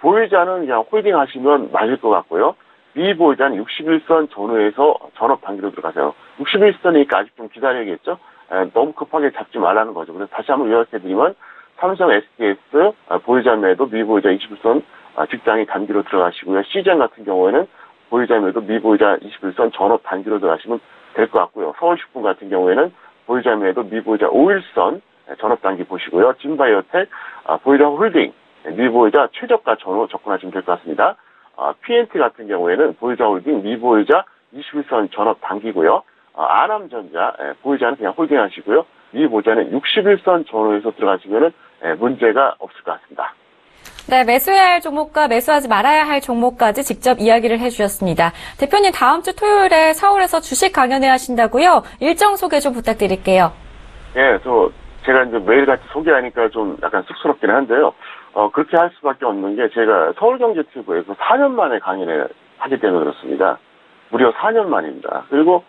보유자는 그냥 홀딩 하시면 맞을 것 같고요. 미보유자는 61선 전후에서 전업 단기로 들어가세요. 61선이니까 아직 좀 기다려야겠죠? 너무 급하게 잡지 말라는 거죠. 그래서 다시 한번 요약해드리면 삼성 SDS 보유자 매도 미보유자 21선 직장이 단기로 들어가시고요. 시젠 같은 경우에는 보유자 매도 미보유자 21선 전업 단기로 들어가시면 될 것 같고요. 서울식품 같은 경우에는 보유자 매도 미보유자 5일선 전업 단기 보시고요. 진바이오텍 보유자 홀딩 미보유자 최저가 전후 접근하시면 될 것 같습니다. PNT 같은 경우에는 보유자 홀딩 미보유자 21선 전업 단기고요. 아남전자 보유자는 그냥 홀딩 하시고요. 미보유자는 61선 전후에서 들어가시면은 문제가 없을 것 같습니다. 네, 매수해야 할 종목과 매수하지 말아야 할 종목까지 직접 이야기를 해주셨습니다. 대표님 다음 주 토요일에 서울에서 주식 강연회 하신다고요? 일정 소개 좀 부탁드릴게요. 예, 제가 이제 매일같이 소개하니까 좀 약간 쑥스럽긴 한데요. 그렇게 할 수밖에 없는 게 제가 서울경제TV에서 4년 만에 강연을 하기 때문에 그렇습니다. 무려 4년 만입니다. 그리고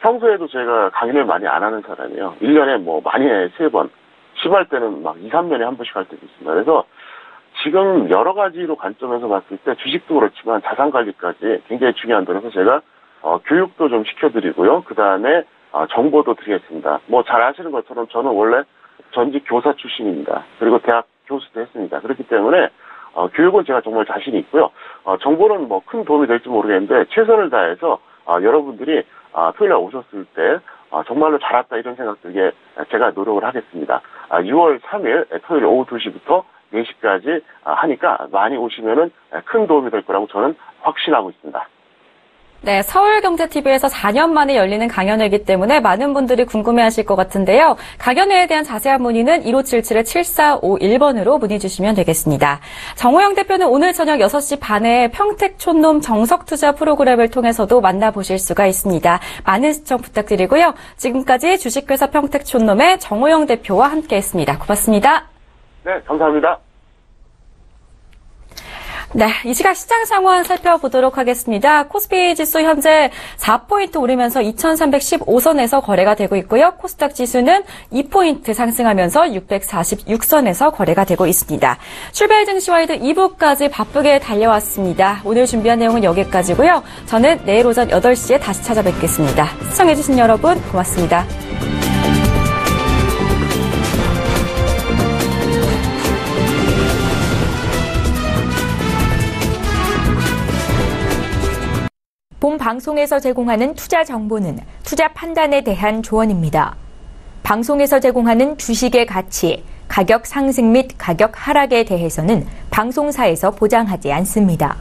평소에도 제가 강연을 많이 안 하는 사람이에요. 1년에 많이 해 3번. 심할 때는 2, 3년에 한 번씩 할 때도 있습니다. 그래서 지금 여러 가지로 관점에서 봤을 때 주식도 그렇지만 자산관리까지 굉장히 중요한데 그래서 제가 교육도 좀 시켜드리고요. 그 다음에 정보도 드리겠습니다. 잘 아시는 것처럼 저는 원래 전직 교사 출신입니다. 그리고 대학 교수도 했습니다. 그렇기 때문에 교육은 제가 정말 자신이 있고요. 정보는 큰 도움이 될지 모르겠는데 최선을 다해서 여러분들이 토요일에 오셨을 때 정말로 잘했다 이런 생각 들게 제가 노력을 하겠습니다. 6월 3일 토요일 오후 2시부터 4시까지 하니까 많이 오시면은 큰 도움이 될 거라고 저는 확신하고 있습니다. 네, 서울경제TV에서 4년 만에 열리는 강연회이기 때문에 많은 분들이 궁금해하실 것 같은데요. 강연회에 대한 자세한 문의는 1577-7451번으로 문의 주시면 되겠습니다. 정호영 대표는 오늘 저녁 6시 반에 평택촌놈 정석투자 프로그램을 통해서도 만나보실 수가 있습니다. 많은 시청 부탁드리고요. 지금까지 주식회사 평택촌놈의 정호영 대표와 함께했습니다. 고맙습니다. 네, 감사합니다. 네, 이 시각 시장 상황 살펴보도록 하겠습니다. 코스피 지수 현재 4포인트 오르면서 2315선에서 거래가 되고 있고요. 코스닥 지수는 2포인트 상승하면서 646선에서 거래가 되고 있습니다. 출발 증시와이드 2부까지 바쁘게 달려왔습니다. 오늘 준비한 내용은 여기까지고요. 저는 내일 오전 8시에 다시 찾아뵙겠습니다. 시청해주신 여러분 고맙습니다. 본 방송에서 제공하는 투자 정보는 투자 판단에 대한 조언입니다. 방송에서 제공하는 주식의 가치, 가격 상승 및 가격 하락에 대해서는 방송사에서 보장하지 않습니다.